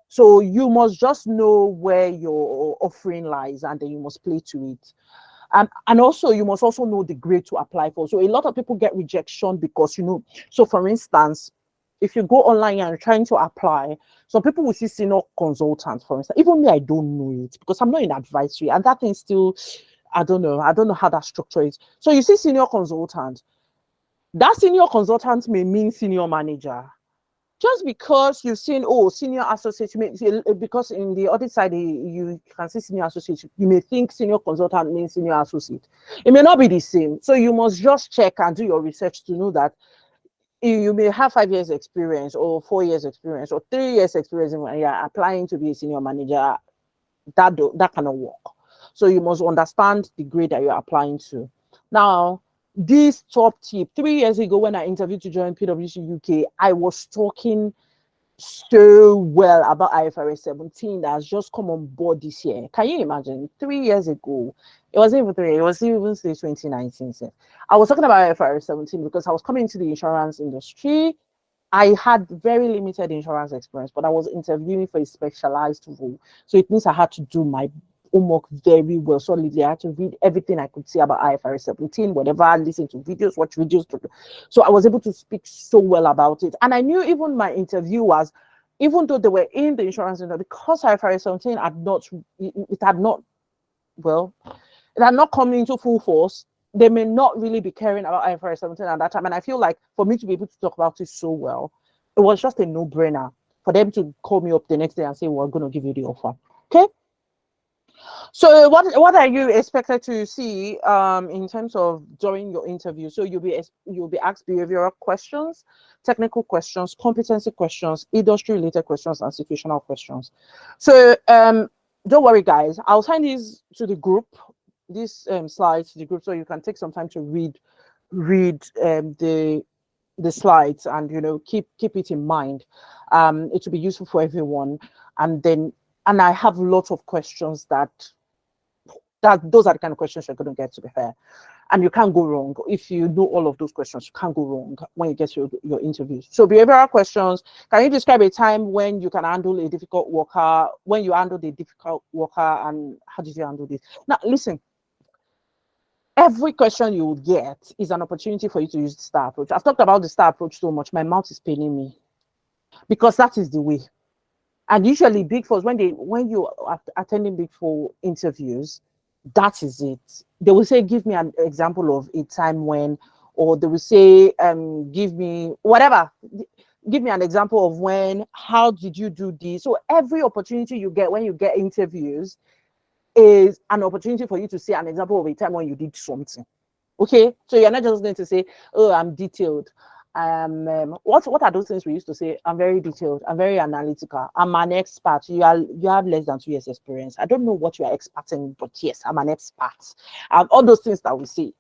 [SPEAKER 1] So you must just know where your offering lies, and then you must play to it. And also, you must also know the grade to apply for. So a lot of people get rejection because, so for instance, if you go online and trying to apply, some people will see senior consultant, for instance. Even me, I don't know it because I'm not in advisory, and that thing still, I don't know how that structure is. So you see senior consultant. That senior consultant may mean senior manager. Just because you've seen, senior associate, because in the audit side, you can see senior associate, you may think senior consultant means senior associate. It may not be the same. So you must just check and do your research to know that you may have 5 years experience or 4 years experience or 3 years experience when you're applying to be a senior manager. That cannot work. So you must understand the grade that you're applying to. Now, this top tip, 3 years ago when I interviewed to join PwC UK, I was talking so well about IFRS 17 that has just come on board this year. Can you imagine? 3 years ago, it wasn't even 3, it was even say 2019. I was talking about IFRS 17 because I was coming into the insurance industry. I had very limited insurance experience, but I was interviewing for a specialized role. So it means I had to do my homework very well, solidly. I had to read everything I could see about IFRS 17, whatever, listen to videos, watch videos. So I was able to speak so well about it. And I knew even my interviewers, even though they were in the insurance industry, because IFRS 17 had not come into full force, they may not really be caring about IFRS 17 at that time. And I feel like for me to be able to talk about it so well, it was just a no-brainer for them to call me up the next day and say, we're going to give you the offer. Okay. So what are you expected to see in terms of during your interview? So you'll be asked behavioral questions, technical questions, competency questions, industry related questions, and situational questions. So don't worry, guys. I'll send these to the group, these slides to the group, so you can take some time to read the slides and keep it in mind. It will be useful for everyone. And I have lots of questions that Those are the kind of questions you're going to get, to be fair. And you can't go wrong. If you know all of those questions, you can't go wrong when you get your interviews. So behavioral questions: can you describe a time when you can handle a difficult worker, when you handled a difficult worker, and how did you handle this? Now, listen, every question you will get is an opportunity for you to use the STAR approach. I've talked about the STAR approach so much, my mouth is paining me, because that is the way. And usually Big Fours, when you are attending Big Four interviews, that is it. They will say, give me an example of a time when, or they will say, give me whatever. Give me an example of when, how did you do this? So every opportunity you get when you get interviews is an opportunity for you to say an example of a time when you did something. Okay, so you're not just going to say, oh, I'm detailed. What are those things we used to say? I'm very detailed, I'm very analytical, I'm an expert. You have less than 2 years experience. I don't know what you are experting, but yes, I'm an expert. All those things that we say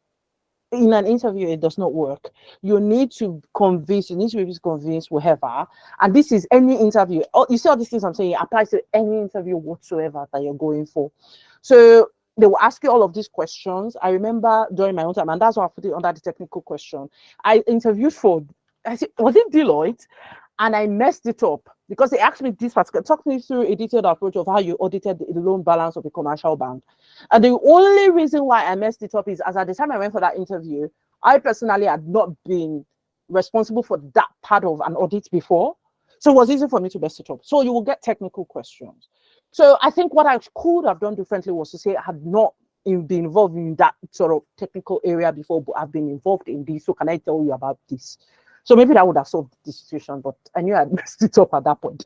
[SPEAKER 1] in an interview, it does not work. You need to convince, you need to be able to convince whoever. And this is any interview. You see all these things I'm saying applies to any interview whatsoever that you're going for. So they will ask you all of these questions. I remember during my own time, and that's why I put it under the technical question. I interviewed for, was it Deloitte? And I messed it up because they asked me this particular, talk me through a detailed approach of how you audited the loan balance of a commercial bank. And the only reason why I messed it up is, as at the time I went for that interview, I personally had not been responsible for that part of an audit before. So it was easy for me to mess it up. So you will get technical questions. So I think what I could have done differently was to say I had not been involved in that sort of technical area before, but I've been involved in this. So can I tell you about this? So maybe that would have solved the situation, but I knew I'd messed it up at that point.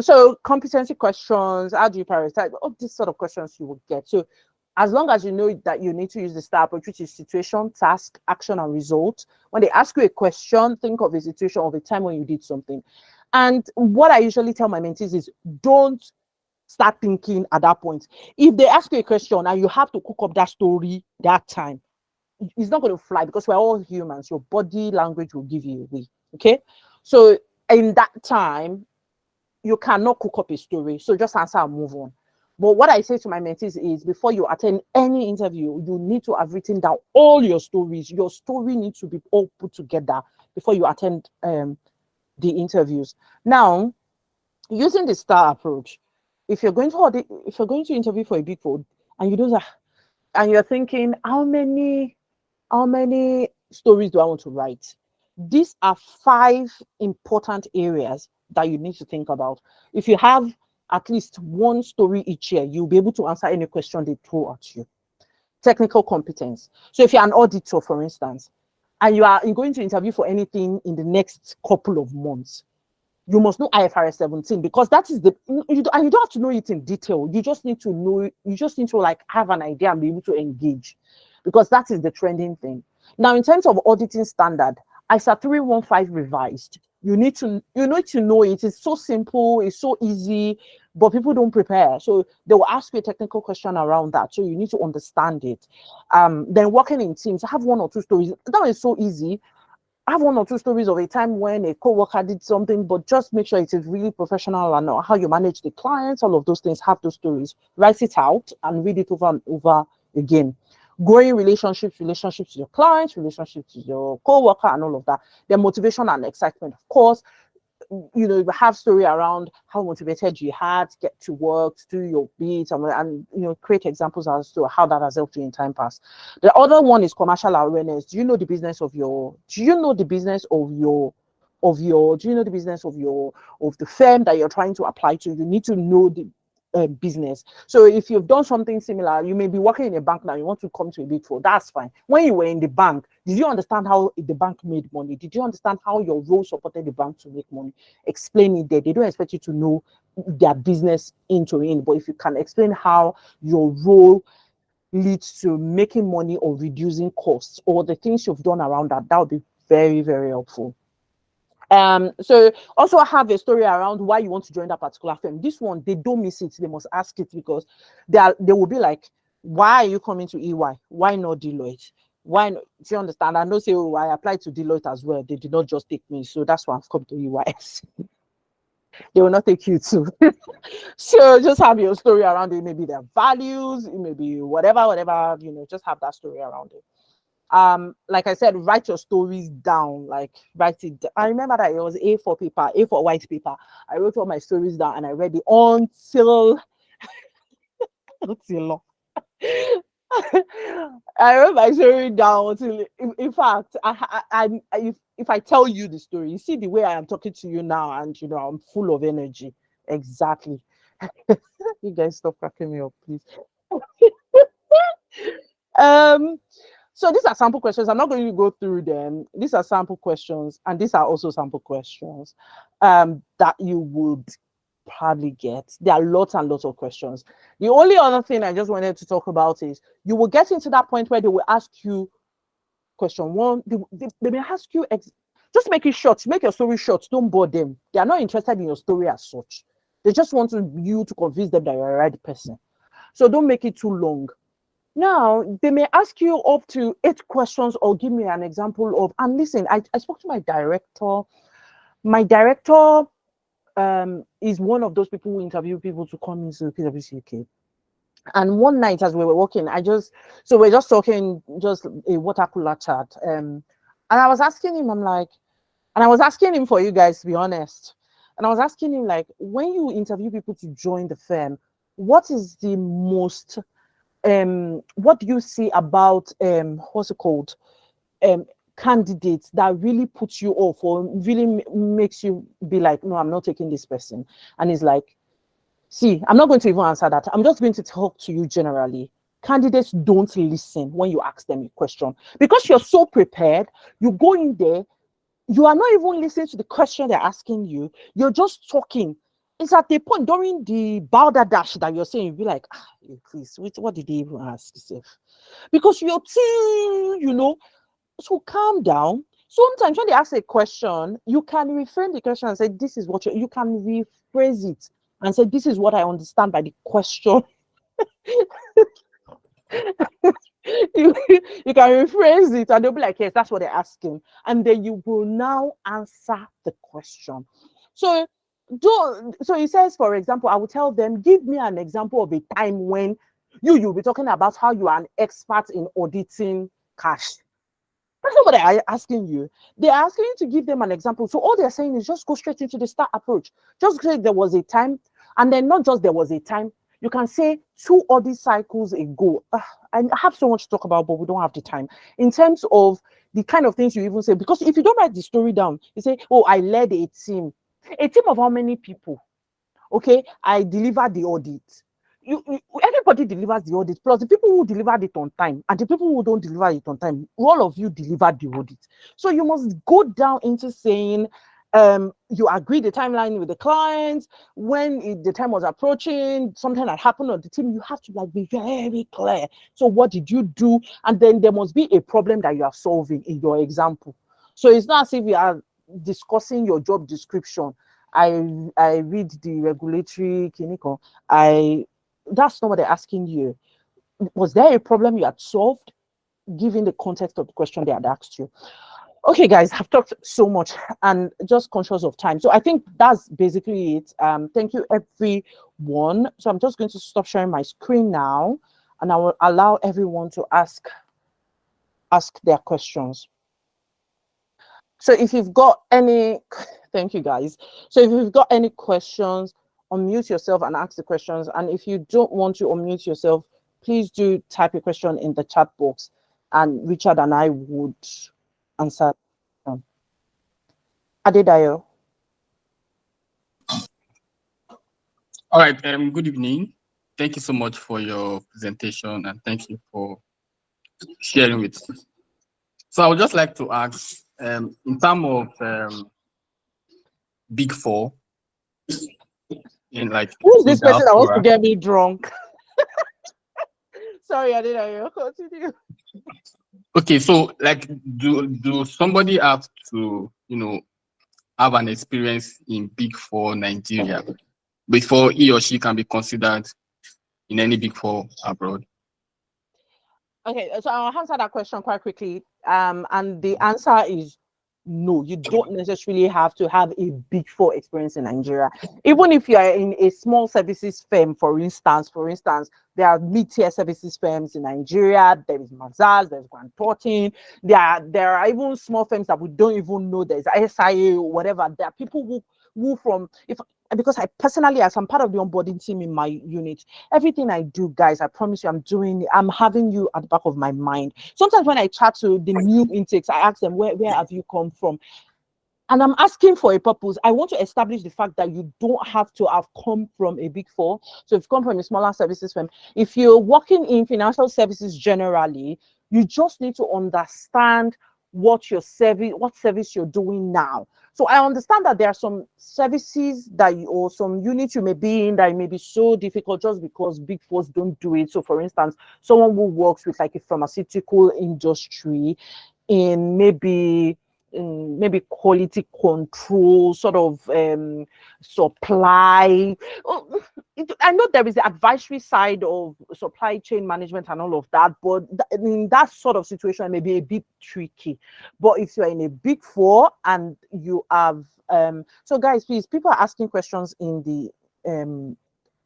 [SPEAKER 1] So competency questions, how do you prioritize? All these sort of questions you will get. So as long as you know that you need to use the STAR approach, which is situation, task, action, and result. When they ask you a question, think of a situation of a time when you did something. And what I usually tell my mentees is, don't start thinking at that point. If they ask you a question and you have to cook up that story that time, it's not going to fly, because we're all humans. Your body language will give you away. Okay, so in that time you cannot cook up a story, so just answer and move on. But what I say to my mentees is, before you attend any interview, you need to have written down all your stories. Your story needs to be all put together before you attend the interviews. Now, using the STAR approach, if you're going to interview for a Big Four and you do that, and you're thinking, how many stories do I want to write? These are 5 important areas that you need to think about. If you have at least 1 story each year, you'll be able to answer any question they throw at you. Technical competence. So if you're an auditor, for instance, and you're going to interview for anything in the next couple of months, you must know IFRS 17, because that is and you don't have to know it in detail. You just need to know, you just need to like have an idea and be able to engage, because that is the trending thing. Now, in terms of auditing standard, ISA 315 revised. You need to know it. It's so simple, it's so easy, but people don't prepare. So they will ask you a technical question around that. So you need to understand it. Then working in teams, have 1 or 2 stories. That is so easy. I have 1 or 2 stories of a time when a co-worker did something, but just make sure it is really professional and how you manage the clients, all of those things. Have those stories, write it out and read it over and over again. Growing relationships with your clients, relationships with your co-worker, and all of that. Then motivation and excitement, of course. You have story around how motivated you had to get to work, to do your beats, and create examples as to how that has helped you in time past. The other one is commercial awareness. Do you know the business of the firm that you're trying to apply to? You need to know the business. So if you've done something similar, you may be working in a bank now, you want to come to a Big Four, that's fine. When you were in the bank, did you understand how the bank made money? Did you understand how your role supported the bank to make money? Explain it there. They don't expect you to know their business into it, but if you can explain how your role leads to making money or reducing costs, or the things you've done around that, that would be very, very helpful. So also I have a story around why you want to join that particular firm. This one, they don't miss it. They must ask it, because they will be like, why are you coming to EY? Why not Deloitte? Why not? Do you understand? I know, say, oh, I applied to Deloitte as well. They did not just take me. So that's why I've come to EY. They will not take you to. So just have your story around it. Maybe their values, maybe whatever, just have that story around it. Like I said, write your stories down, like write it down. I remember that it was A4 paper, A4 white paper. I wrote all my stories down and I read it until I wrote my story down until, in fact, if I tell you the story, you see the way I am talking to you now, and I'm full of energy. Exactly. You guys stop cracking me up, please. So these are sample questions. I'm not going to go through them. These are sample questions, and these are also sample questions that you would probably get. There are lots and lots of questions. The only other thing I just wanted to talk about is you will get into that point where they will ask you question one. They may ask you, just make it short, make your story short. Don't bore them. They are not interested in your story as such. They just want you to convince them that you're a right person. So don't make it too long. Now, they may ask you up to 8 questions or give me an example of, and listen, I spoke to my director. My director is one of those people who interview people to come into PwC UK. And one night as we were walking, so we're just talking, just a water cooler chat. And I was asking him, I was asking him, for you guys to be honest. And I was asking him, like, when you interview people to join the firm, what is the most, what do you see about, what's it called? Candidates that really puts you off or really makes you be like, no, I'm not taking this person. And he's like, see, I'm not going to even answer that. I'm just going to talk to you generally. Candidates don't listen when you ask them a question because you're so prepared. You go in there, you are not even listening to the question they're asking you. You're just talking. It's at the point during the Bowder Dash that you're saying, you'll be like, please, what did they even ask yourself? Because you're too, so calm down. Sometimes when they ask a question, you can reframe the question and say, this is what you can rephrase it and say, this is what I understand by the question. you can rephrase it and they'll be like, yes, that's what they're asking. And then you will now answer the question. So he says, for example, I will tell them, give me an example of a time when you'll be talking about how you are an expert in auditing cash. That's not what they're asking you. They're asking you to give them an example. So all they're saying is just go straight into the start approach. Just say there was a time, and then not just there was a time. You can say 2 audit cycles ago. I have so much to talk about, but we don't have the time. In terms of the kind of things you even say, because if you don't write the story down, you say, oh, I led a team. A team of how many people? Okay, I delivered the audit. Everybody delivers the audit, plus the people who delivered it on time and the people who don't deliver it on time, all of you delivered the audit. So you must go down into saying you agree the timeline with the clients. When the time was approaching, something had happened on the team, you have to be very clear. So what did you do? And then there must be a problem that you are solving in your example. So it's not as if you are discussing your job description. I read the regulatory clinical. That's not what they're asking you. Was there a problem you had solved, given the context of the question they had asked you? Okay, guys, I've talked so much and just conscious of time. So I think that's basically it. Thank you, everyone. So I'm just going to stop sharing my screen now, and I will allow everyone to ask their questions. So if you've got any, thank you, guys. So if you've got any questions, unmute yourself and ask the questions. And if you don't want to unmute yourself, please do type your question in the chat box and Richard and I would answer. Adedayo.
[SPEAKER 3] All right, good evening. Thank you so much for your presentation and thank you for sharing with us. So I would just like to ask, in terms of Big 4, in
[SPEAKER 1] who's this person that wants to get me drunk? Sorry, Adedayo. Continue.
[SPEAKER 3] Okay, so do somebody have to have an experience in Big 4 Nigeria before he or she can be considered in any Big 4 abroad?
[SPEAKER 1] Okay, so I'll answer that question quite quickly. And the answer is No, you don't necessarily have to have a Big 4 experience in Nigeria. Even if you are in a small services firm, for instance, there are mid-tier services firms in Nigeria. There is Mazars, there's Grant Thornton. There are even small firms that we don't even know. There's SIA or whatever. There are people who from, because I personally, as I'm part of the onboarding team in my unit, everything I do, guys, I promise you, I'm having you at the back of my mind. Sometimes when I chat to the new intakes, I ask them, where have you come from? And I'm asking for a purpose. I want to establish the fact that you don't have to have come from a Big 4. So if you come from a smaller services firm, if you're working in financial services generally, you just need to understand what service you're doing now. So I understand that there are some services or some units you may be in that it may be so difficult just because Big 4s don't do it. So for instance, someone who works with like a pharmaceutical industry in maybe quality control, sort of supply. I know there is the advisory side of supply chain management and all of that, but in that sort of situation, it may be a bit tricky. But if you're in a Big 4 and you have, so guys, please, people are asking questions in the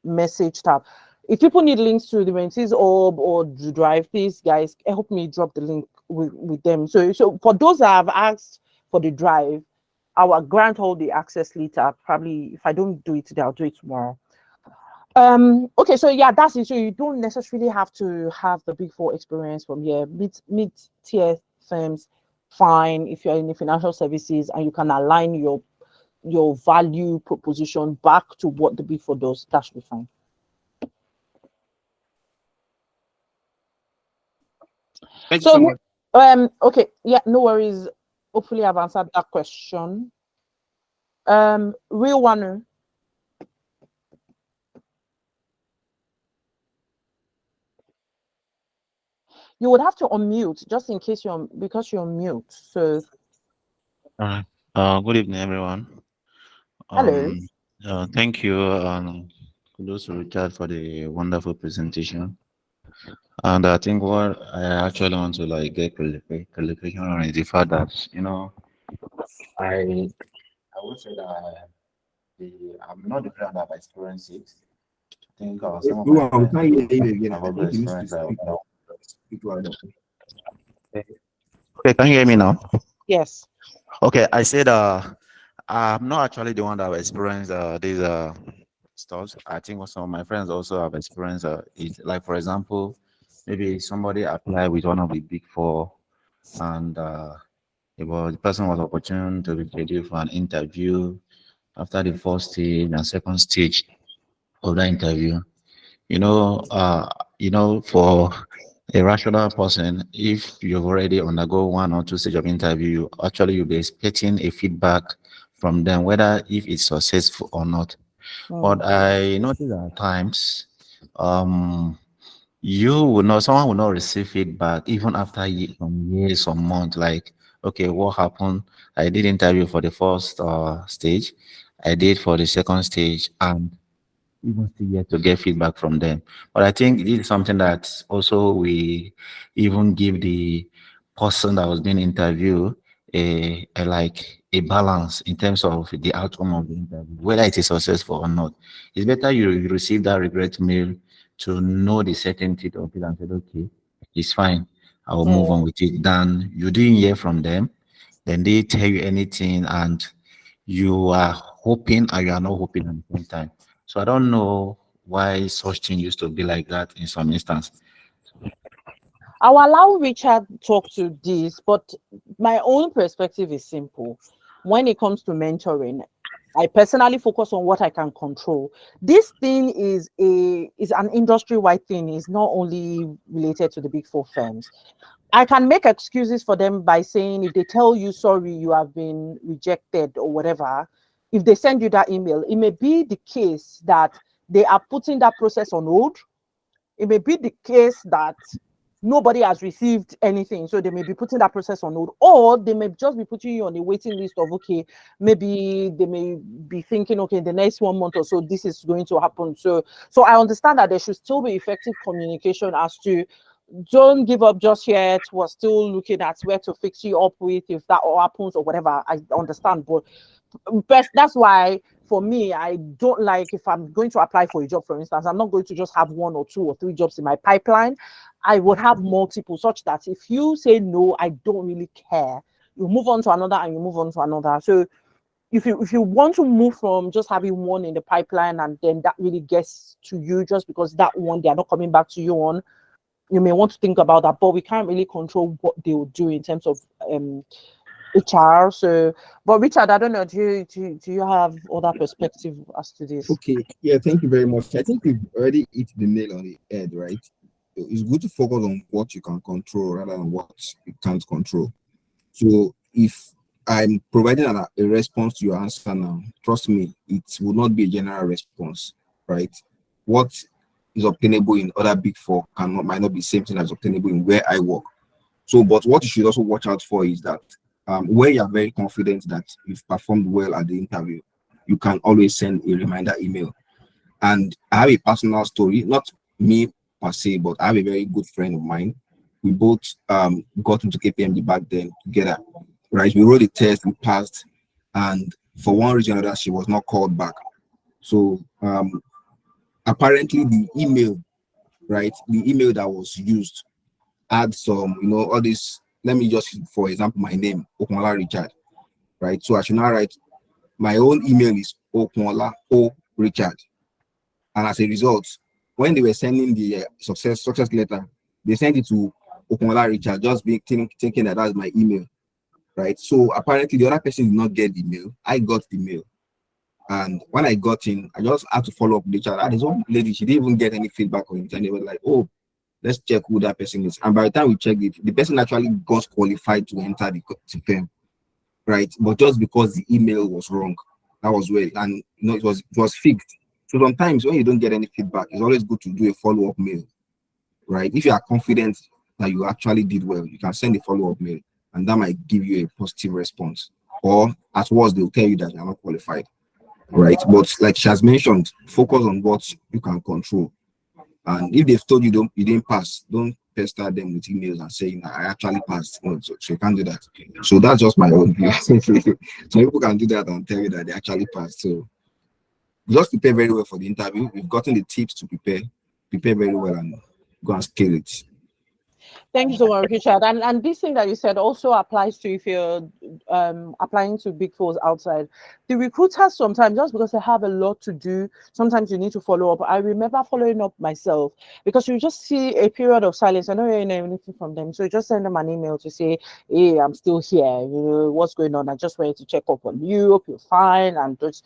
[SPEAKER 1] message tab. If people need links to the Mentees or the Drive, please, guys, help me drop the link with them. So for those that have asked for the Drive, I will grant all the access later. Probably if I don't do it today, I'll do it tomorrow. Okay, so yeah, that's it. So you don't necessarily have to have the Big 4 experience from here. Mid-tier firms, fine. If you're in the financial services and you can align your value proposition back to what the Big 4 does, that should be fine.
[SPEAKER 3] Thank you so much.
[SPEAKER 1] Okay, yeah, no worries. Hopefully I've answered that question. Real one. You would have to unmute just in case because you're on mute. So
[SPEAKER 4] All right. Good evening, everyone.
[SPEAKER 1] Hello.
[SPEAKER 4] Thank you, kudos to Richard for the wonderful presentation. And I think what I actually want to like get clarification on is the fact that I would say that I'm not the friend that have experienced it. I think some of my friends have also experienced that. Okay, can you hear me now?
[SPEAKER 1] Yes.
[SPEAKER 4] Okay, I said I'm not actually the one that have experienced these stuff. I think what some of my friends also have experienced it. Like for example, maybe somebody applied with one of the Big 4, and the person was opportune to be scheduled for an interview. After the first stage and second stage of that interview, for a rational person, if you've already undergo 1 or 2 stage of interview, actually you'll be expecting a feedback from them, whether if it's successful or not. But I noticed at times, someone will not receive feedback even after some years or months. Like, okay, what happened? I did interview for the first stage, I did for the second stage, and even still yet to get feedback from them. But I think this is something that also we even give the person that was being interviewed a balance in terms of the outcome of the interview, whether it is successful or not. It's better you receive that regret mail to know the certainty of it and say, okay, it's fine, I will move on with it. Than you didn't hear from them, then they tell you anything and you are hoping and you are not hoping at the same time. So I don't know why such thing used to be like that in some instance.
[SPEAKER 1] I'll allow Richard to talk to this, but my own perspective is simple. When it comes to mentoring, I personally focus on what I can control. This thing is an industry-wide thing. It's not only related to the Big 4 firms. I can make excuses for them by saying if they tell you, sorry, you have been rejected or whatever, if they send you that email, it may be the case that they are putting that process on hold. It may be the case that nobody has received anything, so they may be putting that process on hold, or they may just be putting you on a waiting list of, okay, maybe they may be thinking, okay, in the next 1 month or so this is going to happen. So I understand that there should still be effective communication as to don't give up just yet. We're still looking at where to fix you up with if that all happens or whatever. I understand, but best that's why for me, I don't like, if I'm going to apply for a job, for instance, I'm not going to just have 1 or 2 or 3 jobs in my pipeline. I would have multiple, such that if you say no, I don't really care. You move on to another and you move on to another. So if you want to move from just having 1 in the pipeline and then that really gets to you just because that one they are not coming back to you on, you may want to think about that. But we can't really control what they will do in terms of HR. So, but Richard, I don't know, do you have other perspective as to this?
[SPEAKER 2] Okay, yeah, thank you very much. I think you've already hit the nail on the head, right? It's good to focus on what you can control rather than what you can't control. So if I'm providing a response to your answer now, trust me, it will not be a general response, right? What is obtainable in other Big 4 might not be the same thing as obtainable in where I work. So, but what you should also watch out for is that where you are very confident that you've performed well at the interview, you can always send a reminder email. And I have a personal story, not me per se, but I have a very good friend of mine. We both got into KPMG back then together, right? We wrote a test, we passed, and for one reason or another, she was not called back. So apparently the email, right, the email that was used had some, all this. Let me just, for example, my name, Okunola Richard, right? So I should now write, my own email is Okunola O Richard. And as a result, when they were sending the success letter, they sent it to Okunola Richard, just thinking that that's my email, right? So apparently the other person did not get the mail. I got the mail. And when I got in, I just had to follow up with Richard. And this one lady, she didn't even get any feedback on it. And they were like, oh, let's check who that person is. And by the time we checked it, the person actually got qualified to enter the firm, right? But just because the email was wrong, that was where, and it was fixed. So sometimes when you don't get any feedback, it's always good to do a follow-up mail, right? If you are confident that you actually did well, you can send a follow-up mail, and that might give you a positive response. Or at worst, they'll tell you that you're not qualified, right? But like she has mentioned, focus on what you can control. And if they've told you you didn't pass, don't pester them with emails and saying I actually passed. So you can't do that. So that's just my own view. Some people can do that and tell you that they actually passed. So just prepare very well for the interview. We've gotten the tips to prepare very well and go and scale it.
[SPEAKER 1] Thank you so much, Richard. And this thing that you said also applies to if you're applying to Big 4s outside. The recruiters sometimes, just because they have a lot to do, sometimes you need to follow up. I remember following up myself because you just see a period of silence. I know you're hearing anything from them, so you just send them an email to say, hey, I'm still here. What's going on? I just wanted to check up on you. Hope you're fine, and just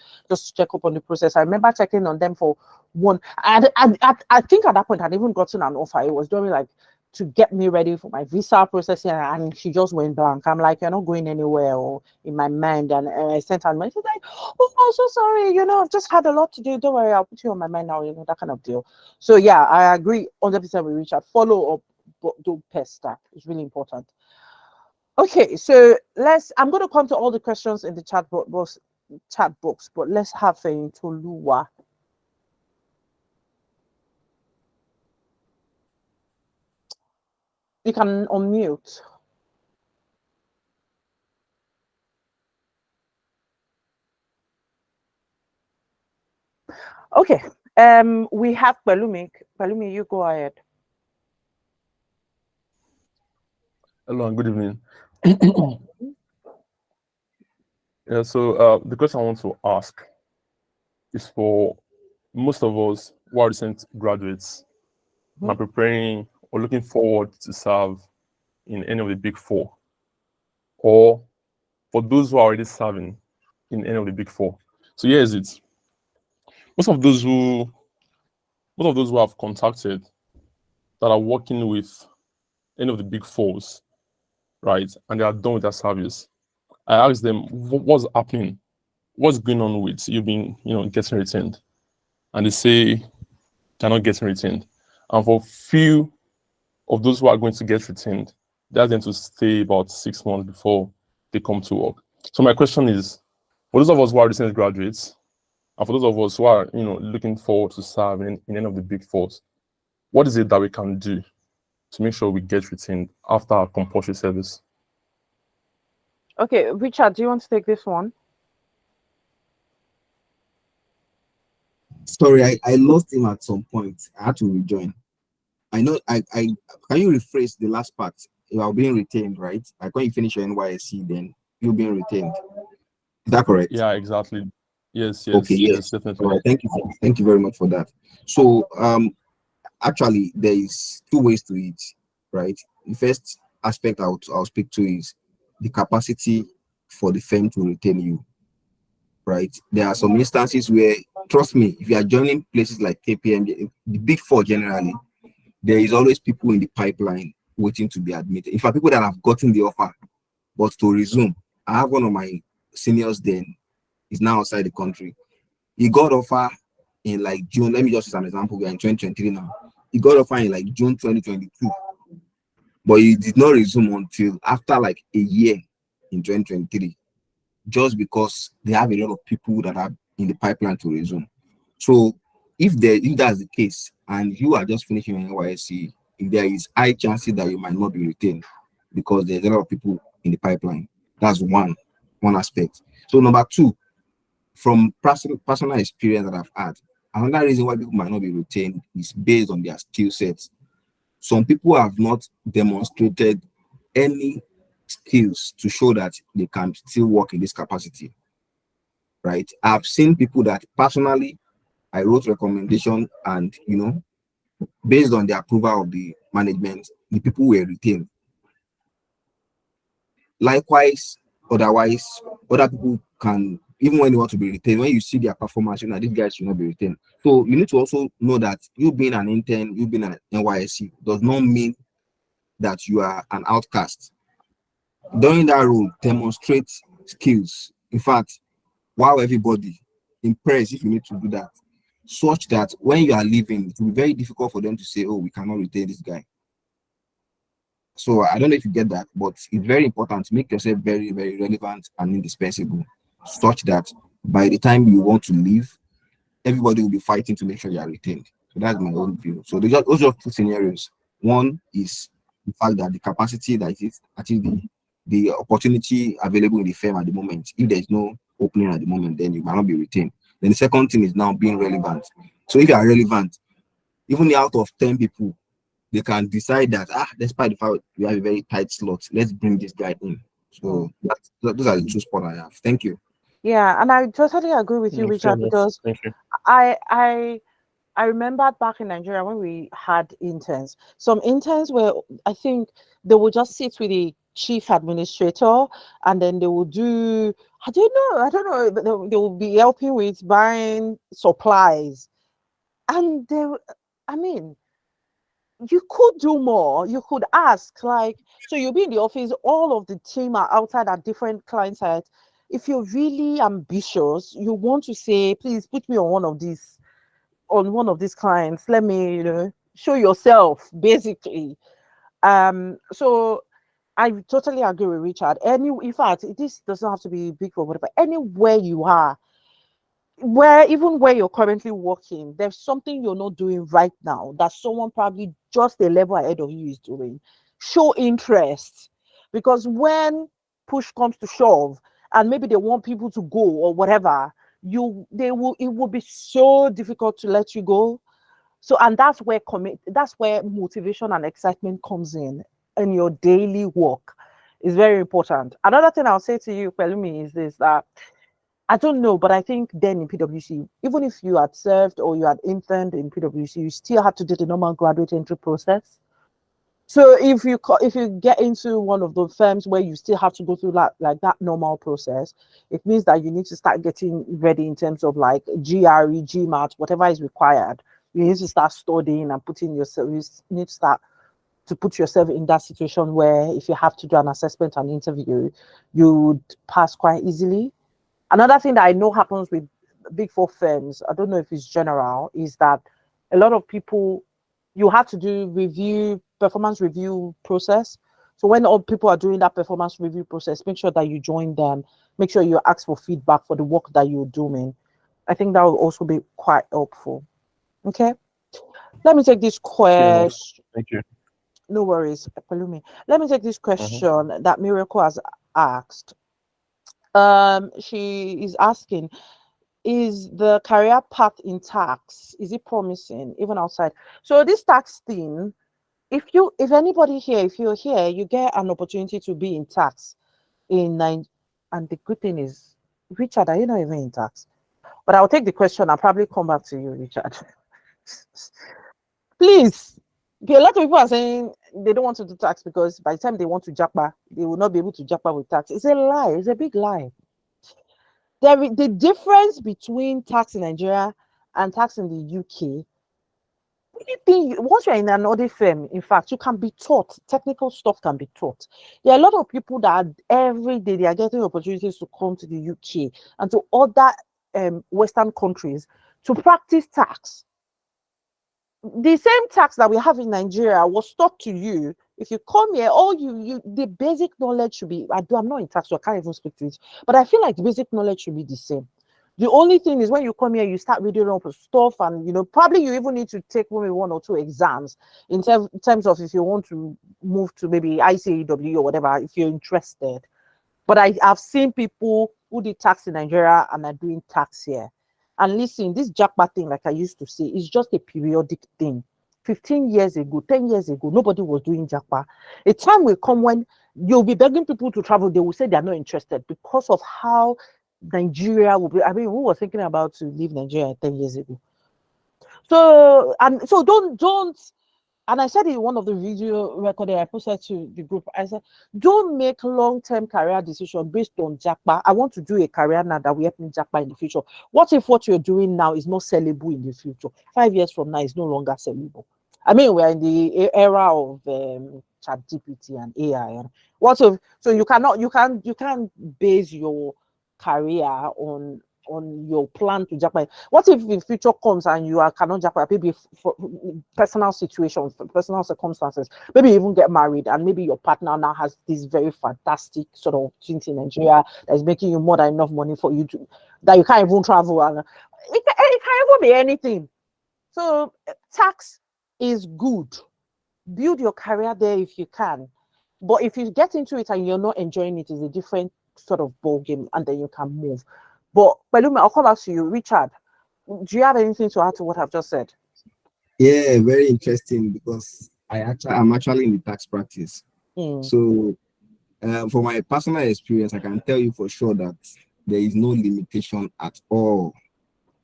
[SPEAKER 1] check up on the process. I remember checking on them for one. I think at that point I'd even gotten an offer. It was during like to get me ready for my visa processing, and she just went blank. I'm like, you're not going anywhere, or in my mind. And I sent her a message like, oh, I'm so sorry, I've just had a lot to do. Don't worry, I'll put you on my mind now, that kind of deal. So yeah, I agree 100% with Richard. Follow up, but don't pester. It's really important. Okay, so I'm going to come to all the questions in the chat box, but let's have Toluwa. You can unmute. Okay. We have Palumi. Palumi, you go ahead.
[SPEAKER 5] Hello and good evening. Yeah, so the question I want to ask is for most of us who are recent graduates and are preparing or looking forward to serve in any of the Big 4, or for those who are already serving in any of the Big 4. So here is it. Most of those who have contacted that are working with any of the Big 4s, right, and they are done with their service, I asked them what's happening, what's going on with you being, getting retained, and they say they're not getting retained. And for few of those who are going to get retained, they ask them to stay about 6 months before they come to work. So my question is, for those of us who are recent graduates, and for those of us who are, looking forward to serve in any of the Big 4s, what is it that we can do to make sure we get retained after our compulsory service?
[SPEAKER 1] Okay, Richard, do you want to take this one?
[SPEAKER 2] Sorry, I lost him at some point. I had to rejoin. I know I can you rephrase the last part about being retained, right? Like when you finish your NYSC, then you're being retained. Is that correct?
[SPEAKER 5] Yeah, exactly. Yes,
[SPEAKER 2] Okay,
[SPEAKER 5] yes,
[SPEAKER 2] yes.
[SPEAKER 5] definitely.
[SPEAKER 2] All right, thank you very much for that. So actually there is two ways to it, right? The first aspect I'll speak to is the capacity for the firm to retain you, right? There are some instances where, trust me, if you are joining places like KPM, the Big 4 generally, there is always people in the pipeline waiting to be admitted. In fact, people that have gotten the offer, but to resume. I have one of my seniors then, he's now outside the country. He got offer in like June. Let me just use an example. We are in 2023 now. He got offer in like June 2022, but he did not resume until after like a year in 2023, just because they have a lot of people that are in the pipeline to resume. So if that's the case and you are just finishing your NYSC, there is high chances that you might not be retained because there's a lot of people in the pipeline. That's one aspect. So number two, from personal experience that I've had, another reason why people might not be retained is based on their skill sets. Some people have not demonstrated any skills to show that they can still work in this capacity, right? I've seen people that personally I wrote recommendation and, based on the approval of the management, the people were retained. Likewise, otherwise, other people can, even when they want to be retained, when you see their performance, these guys should not be retained. So you need to also know that you being an intern, you being an NYSC does not mean that you are an outcast. During that role, demonstrate skills. In fact, wow everybody, impress if you need to do that, such that when you are leaving, it will be very difficult for them to say, oh, we cannot retain this guy. So I don't know if you get that, but it's very important to make yourself very, very relevant and indispensable, such that by the time you want to leave, everybody will be fighting to make sure you are retained. So that's my own view. So those are two scenarios. One is the fact that the capacity that is, I think the opportunity available in the firm at the moment, if there's no opening at the moment, then you might not be retained. Then the second thing is now being relevant. So if you are relevant, even out of 10 people, they can decide that, despite the fact we have a very tight slot, let's bring this guy in. So those are the two spots I have. Thank you.
[SPEAKER 1] Yeah, and I totally agree with you, Richard, because
[SPEAKER 5] Thank you.
[SPEAKER 1] I remember back in Nigeria when we had interns. Some interns were, I think, they would just sit with the chief administrator, and then they would do, I don't know, but they will be helping with buying supplies, and you could do more. You could ask, like, so you'll be in the office, all of the team are outside at different client sites. If you're really ambitious, you want to say, please put me on one of these clients. Let me, show yourself, basically. So I totally agree with Richard. In fact, this doesn't have to be Big 4, whatever. Anywhere you are, even where you're currently working, there's something you're not doing right now that someone probably just a level ahead of you is doing. Show interest, because when push comes to shove, and maybe they want people to go or whatever, it will be so difficult to let you go. So, and that's where motivation and excitement comes in your daily work. Is very important. Another thing I'll say to you, Pelumi, is this, that I don't know, but I think then in PwC, even if you had served or you had interned in PwC, you still had to do the normal graduate entry process. So if you get into one of the firms where you still have to go through that normal process, it means that you need to start getting ready in terms of like GRE, GMAT, whatever is required. You need to start studying and putting yourself. You need to start to put yourself in that situation where if you have to do an assessment and interview, you would pass quite easily. Another thing that I know happens with Big 4 firms, I don't know if it's general, is that a lot of people, you have to do performance review process. So when all people are doing that performance review process, make sure that you join them. Make sure you ask for feedback for the work that you're doing. I think that will also be quite helpful. Okay. Let me take this question.
[SPEAKER 5] Thank you.
[SPEAKER 1] No worries, Palumi. Let me take this question that Miracle has asked. She is asking, is the career path in tax, is it promising even outside? So this tax thing, if anybody here, if you're here, you get an opportunity to be in tax in Nigeria. And the good thing is, Richard, are you not even in tax? But I'll take the question. I'll probably come back to you, Richard. Please. A lot of people are saying they don't want to do tax because by the time they want to japa, they will not be able to japa with tax. It's a lie. It's a big lie. The difference between tax in Nigeria and tax in the UK, once you're in an audit firm, in fact, you can be taught. Technical stuff can be taught. There are a lot of people that every day they are getting opportunities to come to the UK and to other Western countries to practice tax. The same tax that we have in Nigeria was taught to you. If you come here, the basic knowledge should be. I'm not in tax, so I can't even speak to it. But I feel like the basic knowledge should be the same. The only thing is when you come here, you start reading up stuff, and probably you even need to take maybe 1 or 2 exams in terms of if you want to move to maybe ICAEW or whatever, if you're interested. But I've seen people who did tax in Nigeria and are doing tax here. And listen, this jackpot thing, like I used to say, is just a periodic thing. 15 years ago, 10 years ago, nobody was doing jackpot. A time will come when you'll be begging people to travel. They will say they're not interested because of how Nigeria will be. I mean, who was thinking about to leave Nigeria 10 years ago? So don't. And I said in one of the video recording I posted to the group, I said, don't make long-term career decisions based on jackpot. I want to do a career now that will help me jackpot in the future. What if what you're doing now is not sellable in the future? 5 years from now, it's no longer sellable. I mean, we're in the era of ChatGPT and AI. And so you can't base your career on your plan to jackpot. What if the future comes and you cannot jackpot, maybe for personal situations, for personal circumstances, maybe you even get married and maybe your partner now has this very fantastic sort of opportunity in Nigeria that is making you more than enough money for you that you can't even travel, and it can even be anything. So tax is good. Build your career there if you can. But if you get into it and you're not enjoying it, it's a different sort of ball game, and then you can move. But Palumi, I'll come back to you. Richard, do you have anything to add to what I've just said?
[SPEAKER 2] Yeah, very interesting because I'm actually in the tax practice. So for my personal experience, I can tell you for sure that there is no limitation at all.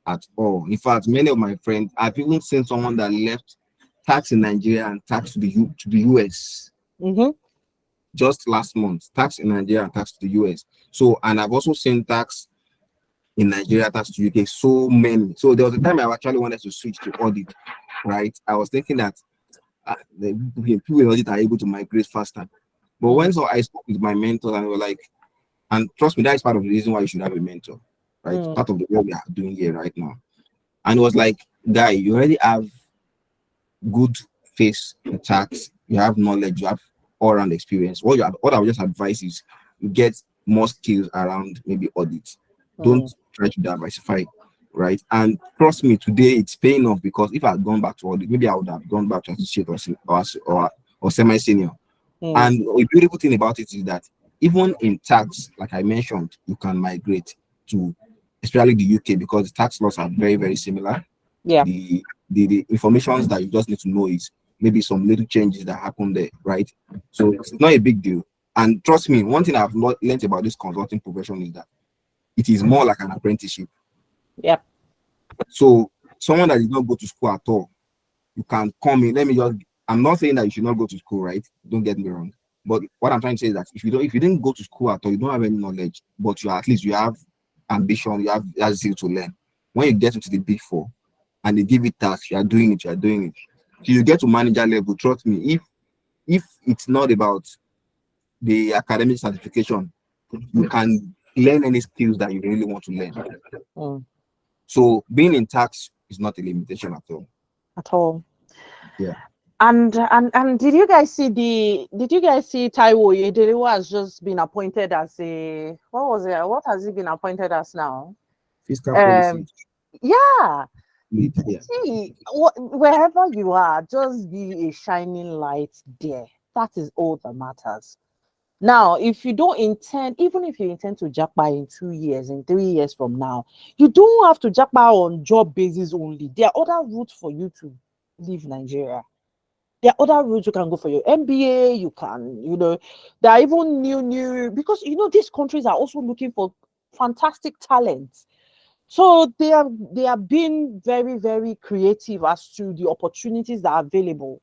[SPEAKER 2] At all. In fact, many of my friends, I've even seen someone that left tax in Nigeria and tax to the US. Just last month, tax in Nigeria and tax to the US. So, and I've also seen tax in Nigeria, tax to UK, so many. So there was a time I actually wanted to switch to audit, right? I was thinking that the people in audit are able to migrate faster. But when I spoke with my mentor, and they were like, and trust me, that is part of the reason why you should have a mentor, right? Part of the work we are doing here right now. And it was like, guy, you already have good face in tax, you have knowledge, you have all-round experience. What I would just advise is you get more skills around maybe audit. Don't try to diversify, right? And trust me, today it's paying off, because if I had gone back to audit, maybe I would have gone back to associate or semi-senior. And the beautiful thing about it is that even in tax, like I mentioned, you can migrate to especially the UK, because the tax laws are very, very similar.
[SPEAKER 1] Yeah.
[SPEAKER 2] The information that you just need to know is maybe some little changes that happen there, right? So it's not a big deal. And trust me, one thing I've learned about this consulting profession is that it is more like an apprenticeship.
[SPEAKER 1] Yep.
[SPEAKER 2] So someone that did not go to school at all, you can come in. I'm not saying that you should not go to school, right? Don't get me wrong. But what I'm trying to say is that if you didn't go to school at all, you don't have any knowledge, but at least you have ambition, you have zeal to learn. When you get into the Big 4 and they give you tasks, you are doing it. Till you get to manager level, trust me, if it's not about the academic certification, you can learn any skills that you really want to learn. So being in tax is not a limitation at all.
[SPEAKER 1] At all.
[SPEAKER 2] Yeah.
[SPEAKER 1] And did you guys see Taiwo Yedelewa has just been appointed as what has he been appointed as now?
[SPEAKER 2] Fiscal policy.
[SPEAKER 1] Yeah.
[SPEAKER 2] Yeah.
[SPEAKER 1] See, wherever you are, just be a shining light there. That is all that matters. Now, if you don't intend, even if you intend to japa in 2 years, in 3 years from now, you don't have to japa on job basis only. There are other routes for you to leave Nigeria. There are other routes you can go for your MBA. You can, there are even new, because these countries are also looking for fantastic talents. So they are being very, very creative as to the opportunities that are available.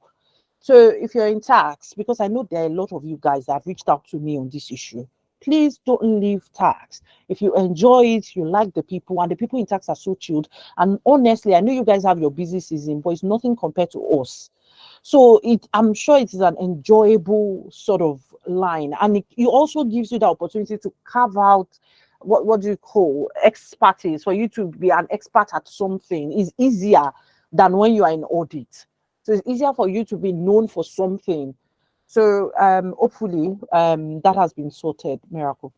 [SPEAKER 1] So if you're in tax, because I know there are a lot of you guys that have reached out to me on this issue, please don't leave tax. If you enjoy it, you like the people, and the people in tax are so chilled. And honestly, I know you guys have your busy season, but it's nothing compared to us. So I'm sure it is an enjoyable sort of line, and it also gives you the opportunity to carve out what do you call expertise. For you to be an expert at something is easier than when you are in audit. So it's easier for you to be known for something. So hopefully that has been sorted. Miracle.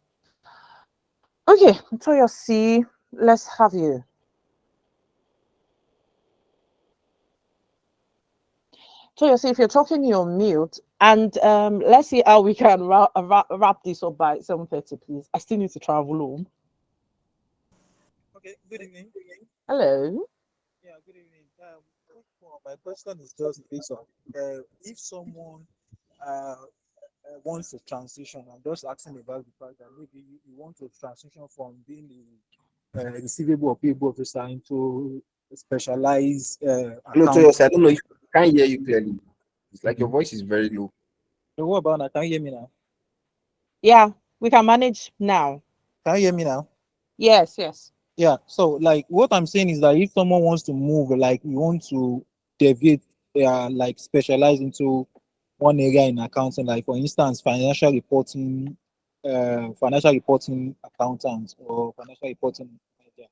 [SPEAKER 1] Okay, Toyosi, let's have you. Toyosi, if you're talking, you're on mute. And let's see how we can wrap this up by 7:30, please. I still need to travel home.
[SPEAKER 6] Okay, good evening.
[SPEAKER 1] Hello.
[SPEAKER 6] Yeah, good evening. My question is just based on if someone wants to transition, I'm just asking about the fact that maybe you want to transition from being a receivable or payable officer into a specialized
[SPEAKER 2] No,
[SPEAKER 6] account.
[SPEAKER 2] Toyosi, I don't know if I can't hear you clearly. It's like your voice is very low.
[SPEAKER 6] So what about now? Can you hear me now?
[SPEAKER 1] Yeah, we can manage now.
[SPEAKER 6] Can you hear me now?
[SPEAKER 1] Yes.
[SPEAKER 6] Yeah. So like what I'm saying is that if someone wants to move, like you want to deviate, like specialize into one area in accounting, like for instance, financial reporting accountant or financial reporting manager.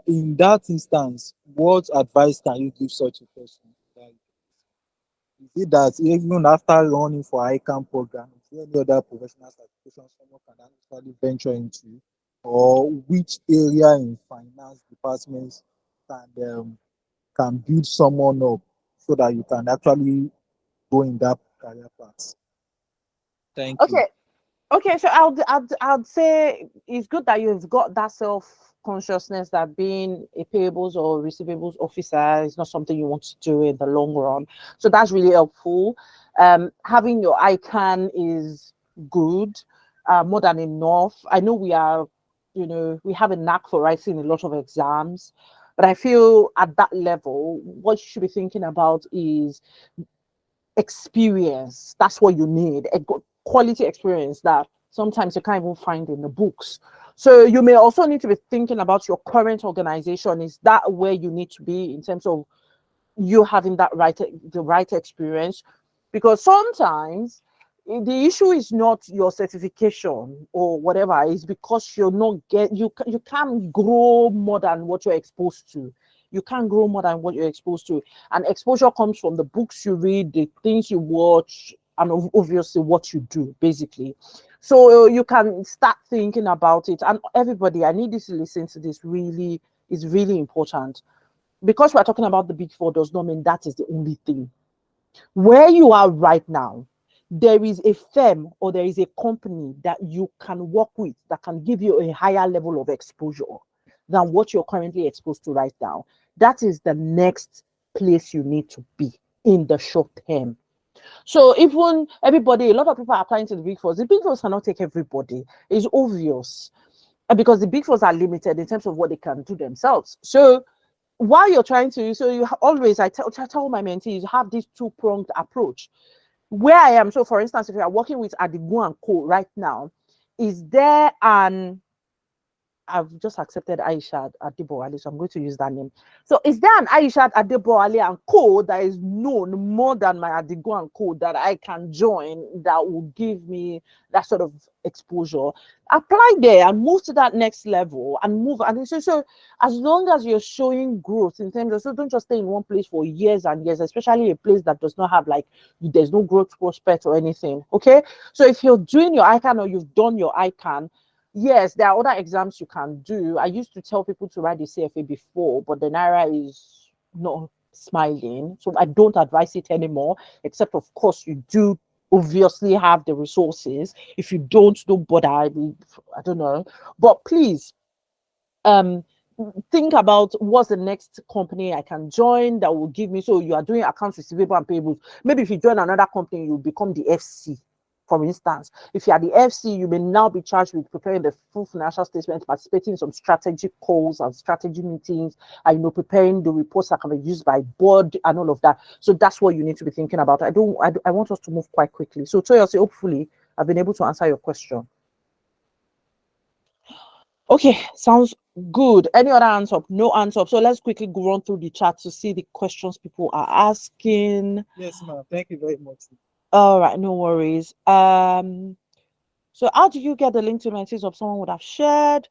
[SPEAKER 6] In that instance, what advice can you give such a person? Like, is it that even after running for ICANN program, is there any other professional certification someone can actually venture into, or which area in finance departments can build someone up so that you can actually go in that career path? Thank you.
[SPEAKER 1] Okay, so I'd say it's good that you've got that self-consciousness that being a payables or receivables officer is not something you want to do in the long run. So that's really helpful. Having your ICANN is good, more than enough. I know we have a knack for writing a lot of exams, but I feel at that level, what you should be thinking about is experience. That's what you need, a good quality experience that sometimes you can't even find in the books. So you may also need to be thinking about your current organization. Is that where you need to be in terms of you having the right experience? Because sometimes the issue is not your certification or whatever, it's because you can't grow more than what you're exposed to. You can't grow more than what you're exposed to. And exposure comes from the books you read, the things you watch, and obviously what you do, basically. So you can start thinking about it. And everybody, I need you to listen to this. Really, is really important. Because we're talking about the Big Four does not mean that is the only thing. Where you are right now, there is a firm or there is a company that you can work with that can give you a higher level of exposure than what you're currently exposed to right now. That is the next place you need to be in the short term. So even everybody, a lot of people are applying to the Big Four. The Big Four cannot take everybody. It's obvious because the Big Four are limited in terms of what they can do themselves. So while you're trying to, so you always, I tell my mentees, you have this two-pronged approach. Where I am, so for instance, if you are working with Adigun and Co right now, is there I've just accepted Aisha Adeboale, so I'm going to use that name. So is there an Aisha Adeboale and Co that is known more than my Adigun and Co that I can join that will give me that sort of exposure? Apply there and move to that next level and move. And so as long as you're showing growth in terms of, so don't just stay in one place for years and years, especially a place that does not have there's no growth prospect or anything. Okay. So if you're doing your ICANN or you've done your ICANN, yes, there are other exams you can do. I used to tell people to write the CFA before, but the Naira is not smiling. So I don't advise it anymore, except, of course, you do obviously have the resources. If you don't bother. I don't know. But please, think about what's the next company I can join that will give me. So you are doing accounts receivable and payables. Maybe if you join another company, you become the FC. For instance, if you are the FC, you may now be charged with preparing the full financial statement, participating in some strategic calls and strategy meetings, and preparing the reports that can be used by board and all of that. So that's what you need to be thinking about. I want us to move quite quickly. So Toyosi, hopefully I've been able to answer your question. Okay, sounds good. Any other answer? No answer. So let's quickly go run through the chat to see the questions people are asking.
[SPEAKER 6] Yes, ma'am. Thank you very much.
[SPEAKER 1] All right, no worries. So how do you get the link to messages of someone would have shared?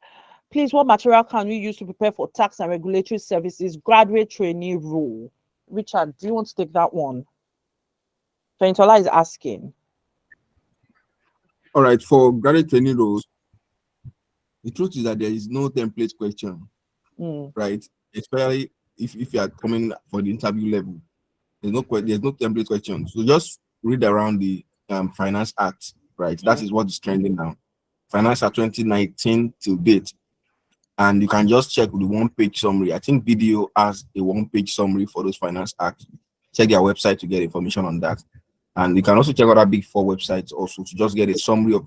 [SPEAKER 1] Please, what material can we use to prepare for tax and regulatory services graduate trainee role? Richard, do you want to take that one? Fentola is asking.
[SPEAKER 2] All right, for graduate trainee roles, the truth is that there is no template question, right? Especially if you are coming for the interview level, there's no template question. So just read around the Finance Act, right? That is what is trending now. Finance Act 2019 to date, and you can just check the one-page summary. I think BDO has a one-page summary for those Finance Act. Check their website to get information on that, and you can also check other Big 4 websites also to just get a summary of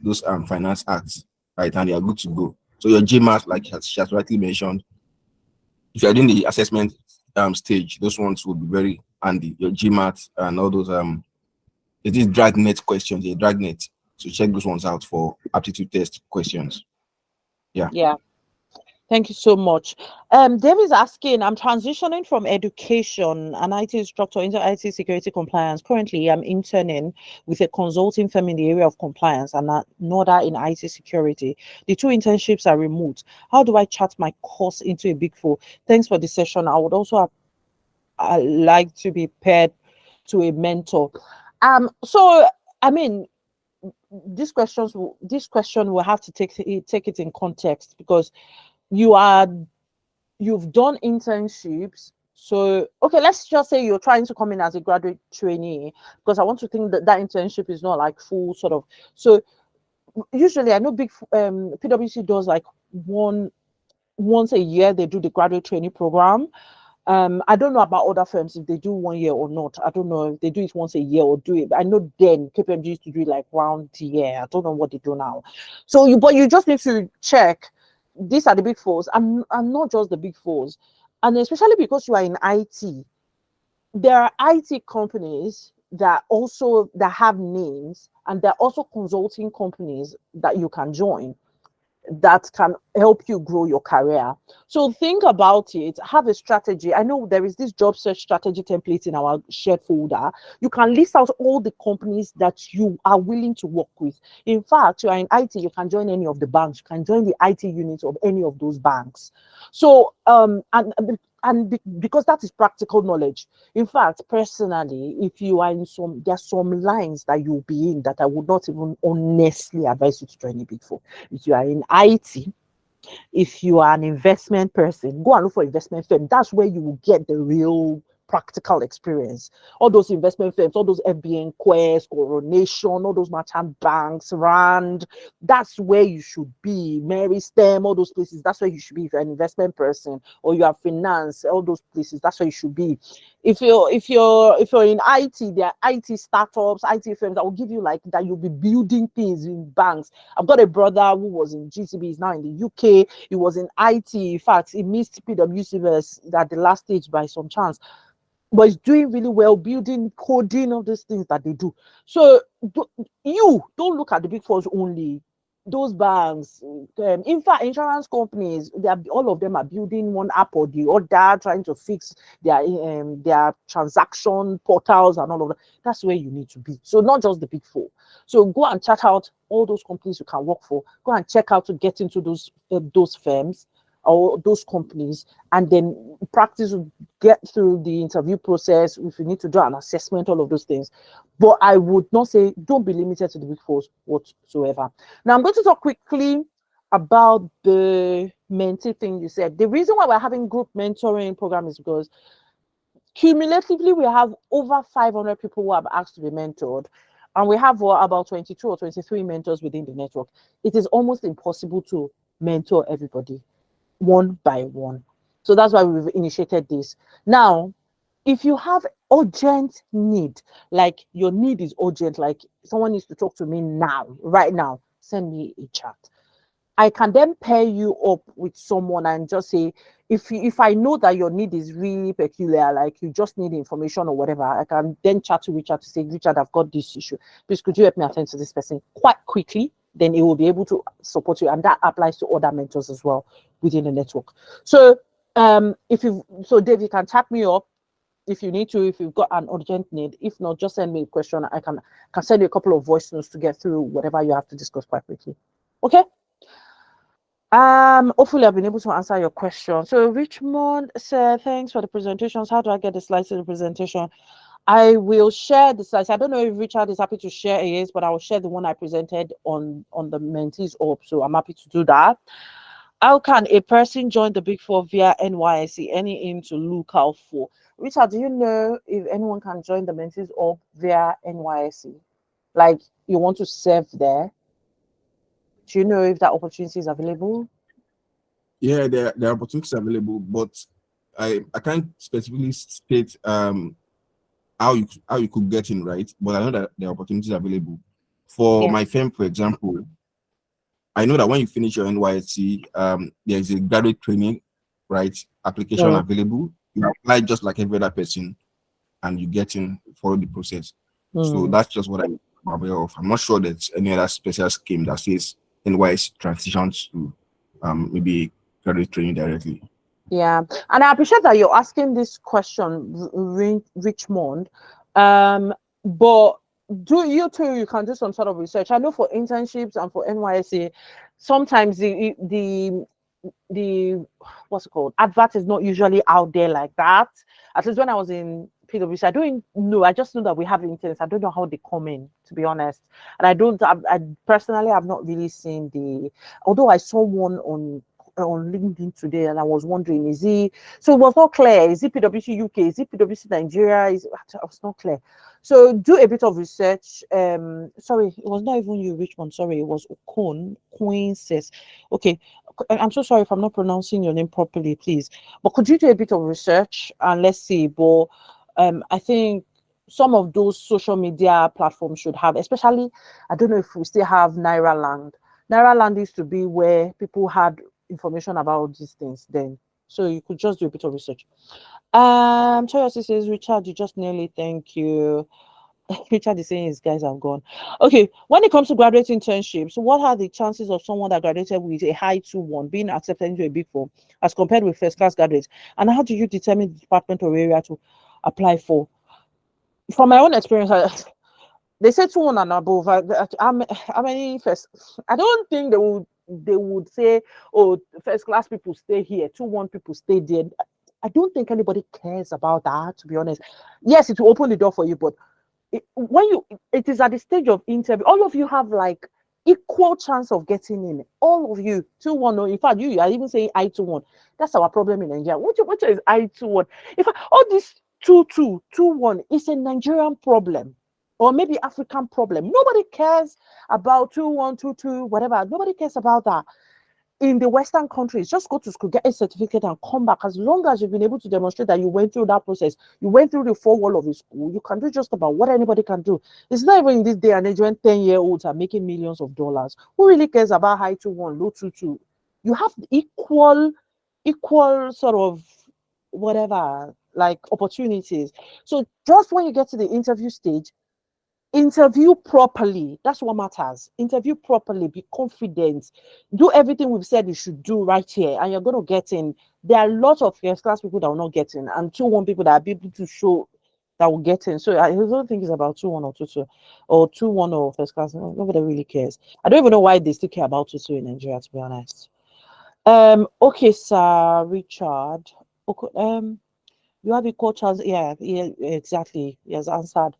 [SPEAKER 2] those Finance Acts, right? And you are good to go. So your GMAT, like she has rightly mentioned, if you are doing the assessment stage, those ones will be very handy. Your GMAT and all those it is dragnet questions, a dragnet. So check those ones out for aptitude test questions. Yeah.
[SPEAKER 1] Thank you so much. Dave is asking, I'm transitioning from education and IT instructor into IT security compliance. Currently, I'm interning with a consulting firm in the area of compliance and another in IT security. The two internships are remote. How do I chart my course into a Big 4? Thanks for the session. I would also like to be paired to a mentor. So, I mean, this question will have to take it in context, because you've done internships. So okay, let's just say you're trying to come in as a graduate trainee, because I want to think that internship is not like full sort of. So usually I know PwC does like once a year they do the graduate trainee program. I don't know about other firms if they do 1 year or not. I don't know if they do it once a year or do it. I know then KPMG used to do it like round year. I don't know what they do now. So but you just need to check. These are the Big 4s. I'm not just the Big 4s, and especially because you are in IT, there are IT companies that have names, and there are also consulting companies that you can join that can help you grow your career. So think about it, have a strategy. I know there is this job search strategy template in our shared folder. You can list out all the companies that you are willing to work with. In fact, you are in IT, you can join any of the banks, you can join the IT unit of any of those banks. So because that is practical knowledge. In fact, personally, if you are there's some lines that you'll be in that I would not even honestly advise you to join a Big 4. If you are in IT, if you are an investment person, go and look for investment firm. That's where you will get the real practical experience. All those investment firms, all those FBN, Quest, Coronation, all those merchant banks, Rand, that's where you should be. Mary Stem, all those places, that's where you should be. If you're an investment person or you are finance, all those places, that's where you should be. If you're in IT, there are IT startups, IT firms that will give you like that. You'll be building things in banks. I've got a brother who was in GCB, he's now in the UK. He was in IT. In fact, he missed PwC at the last stage by some chance, but he's doing really well, building, coding, all these things that they do. So you don't look at the Big 4s only. Those banks, in fact, insurance companies, all of them are building one app or the other, trying to fix their transaction portals and all of that. That's where you need to be. So not just the Big 4. So go and check out all those companies you can work for. Go and check out to get into those firms. or those companies, and then practice will get through the interview process. If you need to do an assessment, all of those things. But I would not say don't be limited to the Big Four whatsoever. Now I'm going to talk quickly about the mentee thing you said. The reason why we're having group mentoring program is because cumulatively we have over 500 people who have asked to be mentored, and we have about 22 or 23 mentors within the network. It is almost impossible to mentor everybody one by one. So that's why we've initiated this. Now, if you have urgent need, like your need is urgent, like someone needs to talk to me now, right now, send me a chat. I can then pair you up with someone and just say, if I know that your need is really peculiar, like you just need information or whatever, I can then chat to Richard to say, Richard, I've got this issue. Please, could you help me attend to this person quite quickly? Then it will be able to support you, and that applies to other mentors as well within the network. So, Dave, you can chat me up if you need to, if you've got an urgent need. If not, just send me a question. I can send you a couple of voice notes to get through whatever you have to discuss quite quickly. Okay. Hopefully I've been able to answer your question. So Richmond said, thanks for the presentations. How do I get the slides to the presentation? I will share the slides. I don't know if Richard is happy to share his, but I will share the one I presented on the mentees up. So I'm happy to do that. How can a person join the Big Four via NYSE? Any aim to look out for? Richard, do you know if anyone can join the mentees up via NYSE? Like you want to serve there? Do you know if that opportunity is available?
[SPEAKER 2] Yeah, there are opportunities available, but I can't specifically state how you could get in, right? But I know that there are opportunities available. For my firm, for example, I know that when you finish your NYSC, there is a graduate training, right? Application available. You apply just like every other person, and you get in, follow the process. So that's just what I'm aware of. I'm not sure there's any other special scheme that says NYSC transitions to maybe graduate training directly.
[SPEAKER 1] Yeah, and I appreciate that you're asking this question, Richmond. But do you too? You can do some sort of research. I know for internships and for NYSE, sometimes the what's it called? Advert is not usually out there like that. At least when I was in PwC, I don't know. I just know that we have interns. I don't know how they come in, to be honest. And I personally have not really seen although I saw one on LinkedIn today, and I was wondering, so it was not clear, is it PwC UK, is it PwC Nigeria, it was not clear. So do a bit of research. Sorry, it was not even you, Richmond, sorry, it was Queen says. Okay, I'm so sorry if I'm not pronouncing your name properly, please, but could you do a bit of research and let's see. But I think some of those social media platforms should have, especially, I don't know if we still have Naira Land used to be where people had information about these things then. So you could just do a bit of research. Toyosi says, Richard, you just nearly, thank you. Richard is saying his guys have gone. Okay, when it comes to graduate internships, what are the chances of someone that graduated with a high 2-1 being accepted into a Big Four as compared with first class graduates? And how do you determine the department or area to apply for? From my own experience, they say 2-1 and above. How many first? I don't think they would say, oh, first class people stay here, 2-1 people stay there. I don't think anybody cares about that, to be honest. Yes, it will open the door for you, but it is at the stage of interview, all of you have like equal chance of getting in. All of you, 2-1. No, in fact, you are even saying I-2-1. That's our problem in Nigeria. What is I-2-1? In fact, all this 2-2, 2-1 is a Nigerian problem. Or maybe African problem. Nobody cares about 2-1, 2-2, whatever. Nobody cares about that. In the Western countries, just go to school, get a certificate, and come back. As long as you've been able to demonstrate that you went through that process, you went through the 4 wall of a school, you can do just about what anybody can do. It's not even in this day and age when 10-year-olds are making millions of dollars. Who really cares about high 2-1, low 2-2? You have equal sort of whatever, like opportunities. So just when you get to the interview stage, interview properly. That's what matters. Interview properly. Be confident. Do everything we've said you should do right here, and you're going to get in. There are a lot of first class people that will not get in, and 2-1 people that are able to show that will get in. So I don't think it's about 2-1 or 2-2 or 2-1 or first class. Nobody really cares. I don't even know why they still care about 2-2 in Nigeria, to be honest. Okay, sir, Richard. Okay, you have a coach as yeah, exactly. He has answered.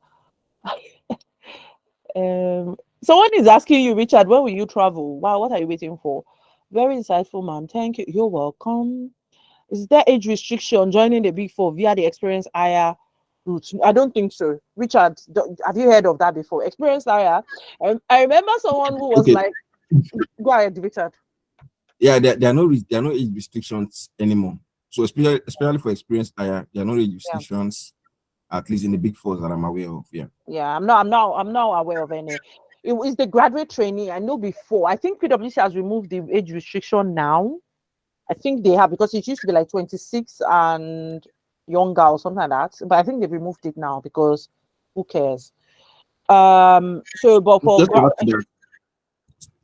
[SPEAKER 1] Someone is asking you, Richard, when will you travel? Wow, what are you waiting for? Very insightful, man. Thank you. You're welcome. Is there age restriction joining the Big Four via the experience hire route? I don't think so. Richard, have you heard of that before? Experience hire. I remember someone who was
[SPEAKER 2] Okay.
[SPEAKER 1] like, go ahead, Richard.
[SPEAKER 2] Yeah, there are no age restrictions anymore. So especially for experienced hire, there are no age restrictions, at least in the Big Fours that I'm aware of. Yeah.
[SPEAKER 1] Yeah, I'm not aware of any. It was the graduate training. I know before. I think PwC has removed the age restriction now. I think they have, because it used to be like 26 and younger or something like that. But I think they've removed it now because who cares? So but for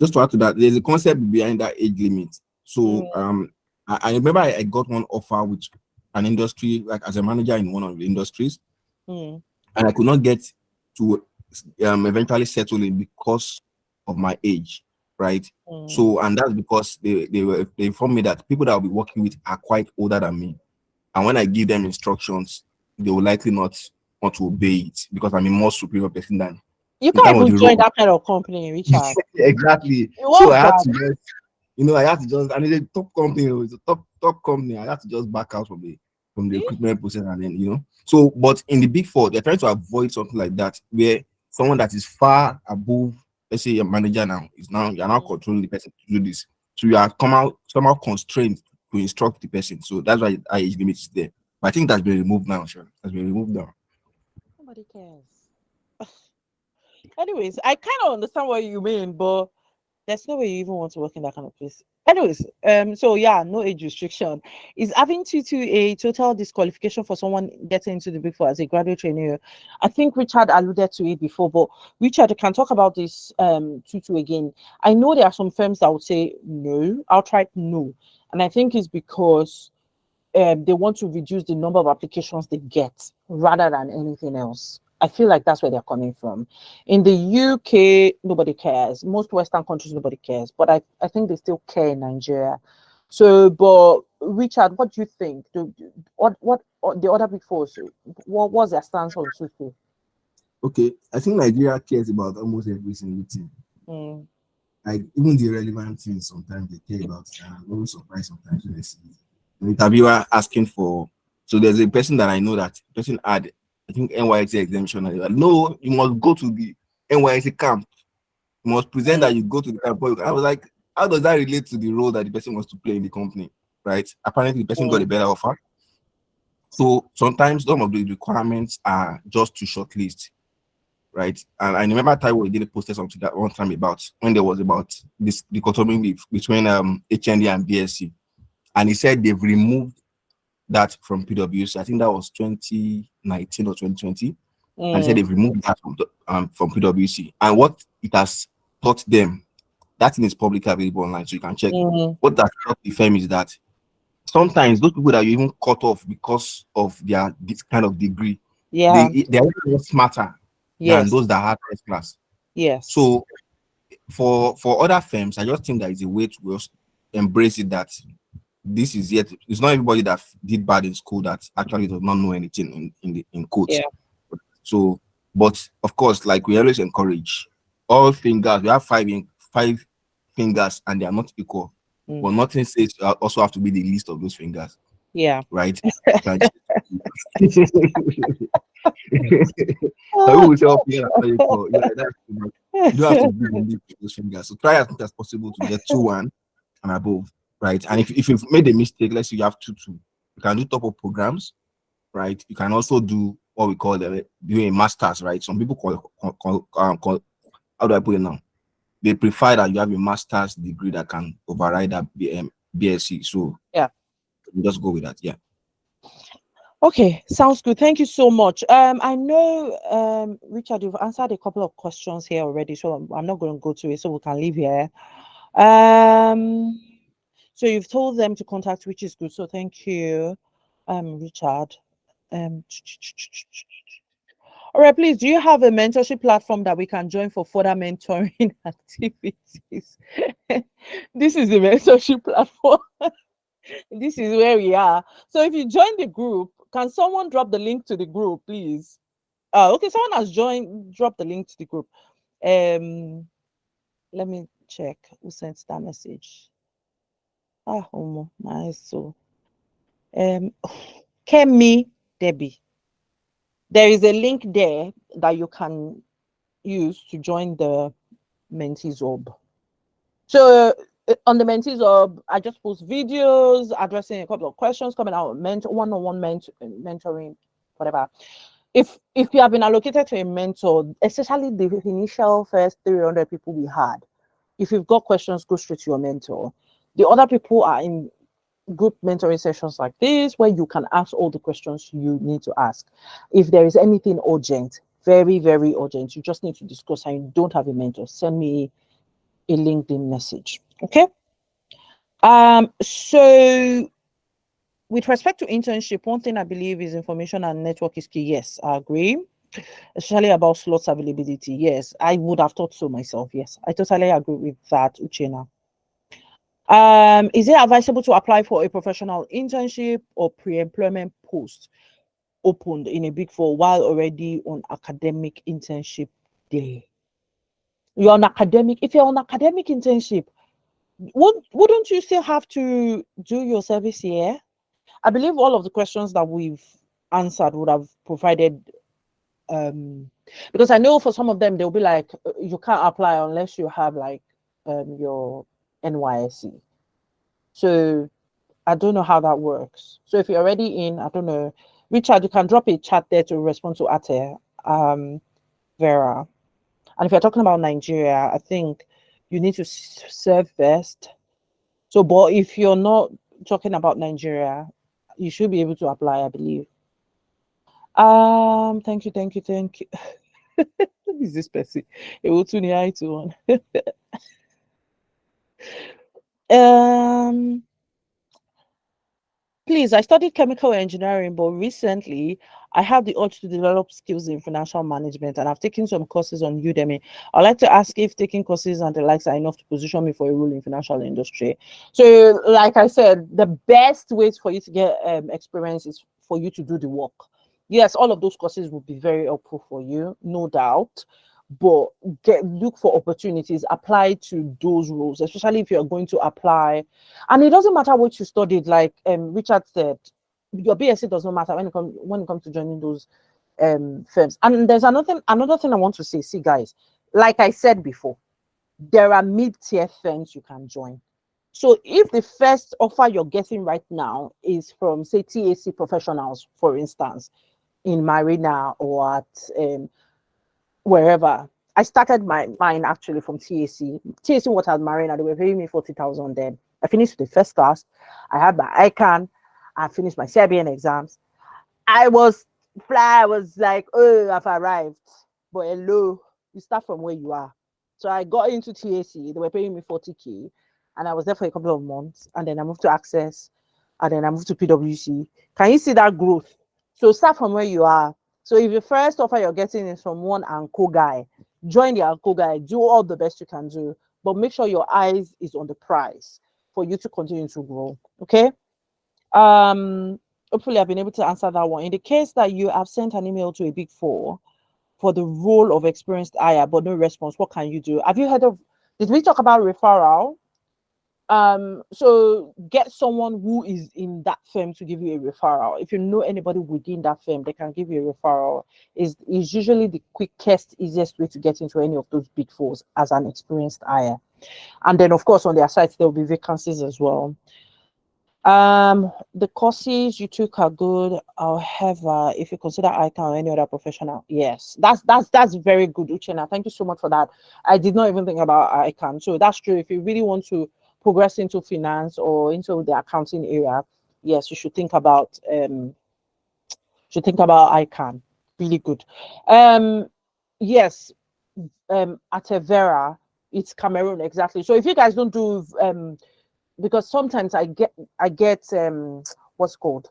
[SPEAKER 2] Just to add to that, there's a concept behind that age limit. So I remember I got one offer with an industry, like as a manager in one of the industries, and I could not get to eventually settle it because of my age, right? So, and that's because they informed me that people that I'll be working with are quite older than me, and when I give them instructions, they will likely not want to obey it because I'm a more superior person than
[SPEAKER 1] you
[SPEAKER 2] in
[SPEAKER 1] can't
[SPEAKER 2] terms of
[SPEAKER 1] even
[SPEAKER 2] the
[SPEAKER 1] join
[SPEAKER 2] role.
[SPEAKER 1] that kind of company, Richard.
[SPEAKER 2] Exactly.
[SPEAKER 1] What's
[SPEAKER 2] So I had
[SPEAKER 1] that?
[SPEAKER 2] to just, I had to just, and it's a top company, it's a top company. I had to just back out from the recruitment process, and then So, but in the Big Four, they're trying to avoid something like that, where someone that is far above, let's say your manager now, you're now controlling the person to do this. So you are somehow constrained to instruct the person. So that's why age limit is there. But I think that's been removed now, sure. That's been removed now.
[SPEAKER 1] Nobody cares. Anyways, I kind of understand what you mean, but there's no way you even want to work in that kind of place. Anyways, so yeah, no age restriction. Is having tutu a total disqualification for someone getting into the Big Four as a graduate trainee? I think Richard alluded to it before, but Richard, can talk about this tutu again. I know there are some firms that would say no, outright no, and I think it's because they want to reduce the number of applications they get rather than anything else. I feel like that's where they're coming from. In the UK, nobody cares. Most Western countries, nobody cares. But I think they still care in Nigeria. So, but Richard, what do you think? What the other Big Four? What was their stance on Sufi?
[SPEAKER 2] Okay, I think Nigeria cares about almost every single thing. Like even the relevant things, sometimes they care about. I'm always surprised sometimes when I see an interviewer asking for. So there's a person that I know that person had, I think, NYC exemption. And like, no, you must go to the NYC camp. You must present that you go to the camp. I was like, how does that relate to the role that the person wants to play in the company? Right? Apparently, the person got a better offer. So sometimes some of the requirements are just to shortlist. Right, and I remember Taiwo did post something that one time about when there was about this dichotomy between HND and BSc, and he said they've removed that from PwC. I think that was 2019 or 2020, and he said they've removed that from PwC. And what it has taught them, that thing is publicly available online, so you can check. What that taught the firm is that sometimes those people that you even cut off because of their this kind of degree, they are even smarter than those that have first class. So for other firms, I just think that is a way to just embrace it, that this is yet it's not everybody that did bad in school that actually does not know anything in quotes. So, but of course, like we always encourage, all fingers, we have five fingers and they are not equal. But nothing says you also have to be the least of those fingers. Right? You don't have to be those fingers. So try as much as possible to get 2-1 and above, right? And if you've made a mistake, let's say you have 2-2, you can do top-up programs, right? You can also do what we call doing a master's, right? Some people call how do I put it now? They prefer that you have a master's degree that can override that BSc. So we just go with that, yeah.
[SPEAKER 1] Okay, sounds good. Thank you so much. I know, Richard, you've answered a couple of questions here already, so I'm not going to go to it, so we can leave here. So you've told them to contact, which is good. So thank you, Richard. All right, please, do you have a mentorship platform that we can join for further mentoring activities? This is the mentorship platform. This is where we are. So if you join the group, can someone drop the link to the group, please? Okay, someone has joined. Drop the link to the group. Let me check who sent that message. Homo, nice. So, Kemi Debbie. There is a link there that you can use to join the Mentees Hub. So on the Mentees Hub, I just post videos addressing a couple of questions coming out, one-on-one mentoring, whatever. If you have been allocated to a mentor, especially the initial first 300 people we had, if you've got questions, go straight to your mentor. The other people are in group mentoring sessions like this where you can ask all the questions you need to ask. If there is anything urgent, very, very urgent, you just need to discuss and you don't have a mentor, send me a LinkedIn message. Okay. So with respect to internship, one thing I believe is information and network is key. Yes, I agree. Especially about slots availability. Yes, I would have thought so myself. Yes, I totally agree with that, Uchena. Is it advisable to apply for a professional internship or pre-employment post opened in a Big 4 while already on academic internship day? You're on academic. If you're on academic internship, wouldn't you still have to do your service here? I believe all of the questions that we've answered would have provided, because I know for some of them, they'll be like, you can't apply unless you have like your NYSC. So I don't know how that works. So if you're already in, I don't know, Richard, you can drop a chat there to respond to Ate, Vera. And if you're talking about Nigeria, I think you need to serve first. So, but if you're not talking about Nigeria, you should be able to apply, I believe. Thank you. Who is this person? Please, I studied chemical engineering, but recently I have the urge to develop skills in financial management and I've taken some courses on Udemy. I'd like to ask if taking courses and the likes are enough to position me for a role in financial industry. So, like I said, the best ways for you to get experience is for you to do the work. Yes, all of those courses will be very helpful for you, no doubt. But look for opportunities, apply to those roles, especially if you're going to apply. And it doesn't matter what you studied, like Richard said, your BSc doesn't matter when it comes to joining those firms. And there's another thing I want to say. See, guys, like I said before, there are mid-tier firms you can join. So if the first offer you're getting right now is from, say, TAC professionals, for instance, in Marina or at wherever. I started mine actually from TAC. TAC Waters Marina, they were paying me 40,000 then. I finished the first class. I had my ICANN. I finished my Serbian exams. I was like, oh, I've arrived. But hello, you start from where you are. So I got into TAC. They were paying me 40K. And I was there for a couple of months. And then I moved to Access. And then I moved to PwC. Can you see that growth? So start from where you are. So if the first offer you're getting is from one Anko guy, join the Anko guy, do all the best you can do, but make sure your eyes is on the prize for you to continue to grow. Okay. Hopefully I've been able to answer that one. In the case that you have sent an email to a Big 4 for the role of experienced hire, but no response, what can you do? Have you heard of, did we talk about referral? So get someone who is in that firm to give you a referral. If you know anybody within that firm, they can give you a referral. Is usually the quickest, easiest way to get into any of those Big 4s as an experienced hire. And then of course on their site there will be vacancies as well. The courses you took are good. However, if you consider ICANN or any other professional, yes, that's very good, Uchena. Thank you so much for that. I did not even think about ICANN. So that's true. If you really want to progress into finance or into the accounting area, yes, you should think about ICANN. Really good. Yes, at Vera, it's Cameroon, exactly. So if you guys don't do because sometimes I get what's called,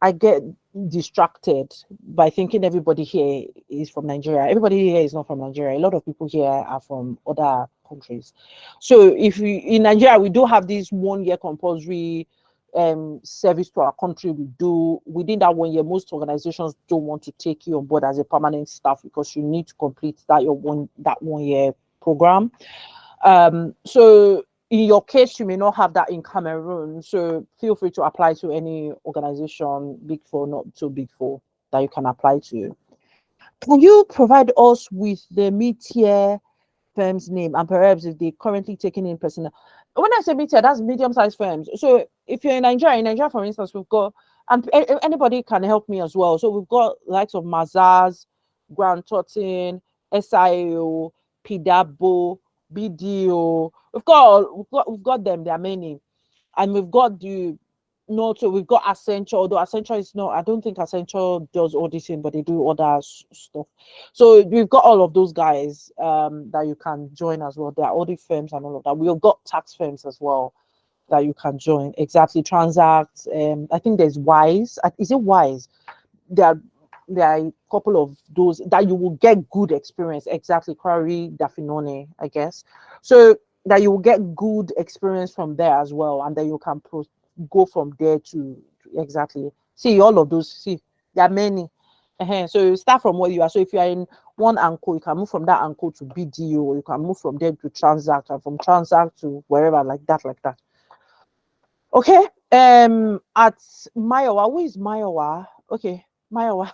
[SPEAKER 1] I get distracted by thinking everybody here is from Nigeria. Everybody here is not from Nigeria. A lot of people here are from other countries. So if we in Nigeria, we do have this 1 year compulsory service to our country. We do within that 1 year, most organizations don't want to take you on board as a permanent staff because you need to complete that 1 year program. So in your case, you may not have that in Cameroon. So feel free to apply to any organization, Big 4, not so Big 4, that you can apply to. Can you provide us with the mid-tier firm's name and perhaps if they currently taking in personnel? When I say mid-tier, that's medium-sized firms. So if you're in Nigeria, for instance, we've got, and anybody can help me as well. So we've got likes of Mazars, Grant Thornton, SIO, PDABO, BDO. We've got them. There are many, and we've got so we've got Accenture. Although Accenture is not, I don't think Accenture does auditing, but they do other stuff. So we've got all of those guys that you can join as well. There are audit firms and all of that. We've got tax firms as well that you can join. Exactly, Transact. I think there's Wise. Is it Wise? There are a couple of those that you will get good experience. Exactly, Quarry, Dafinone, I guess. So that you will get good experience from there as well, and then you can go from there to exactly. See all of those. See, there are many. So you start from where you are. So if you are in one anchor, you can move from that anchor to BDO, or you can move from there to Transact, and from Transact to wherever, like that. Okay. At Mayowa, who is Mayowa? Okay, Mayowa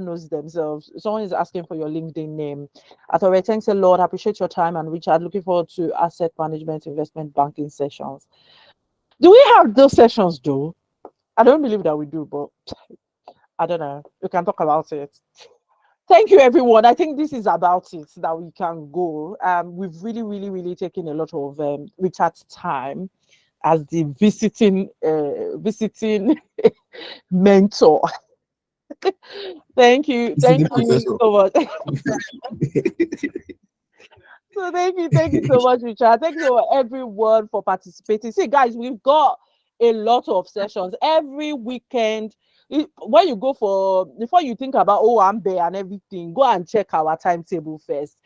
[SPEAKER 1] knows themselves. Someone is asking for your LinkedIn name. Atore, thanks a lot. I appreciate your time, and Richard, looking forward to asset management, investment banking sessions. Do we have those sessions, though? I don't believe that we do, but I don't know. We can talk about it. Thank you, everyone. I think this is about it that we can go. We've really taken a lot of Richard's time as the visiting mentor. Thank you so much. So thank you so much, Richard. Thank you everyone for participating. See, guys, we've got a lot of sessions every weekend. When you go before you think about I'm there and everything, go and check our timetable first.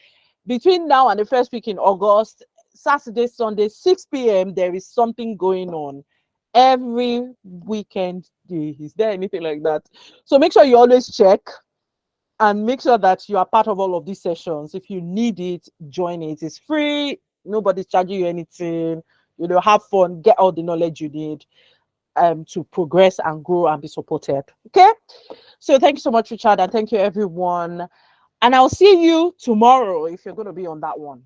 [SPEAKER 1] Between now and the first week in August, Saturday, Sunday, 6 p.m., there is something going on every weekend day. Is there anything like that? So make sure you always check and make sure that you are part of all of these sessions. If you need it, join it. It's free. Nobody's charging you anything. Have fun, get all the knowledge you need to progress and grow and be supported. Okay? So thank you so much, Richard, and thank you, everyone. And I'll see you tomorrow if you're going to be on that one.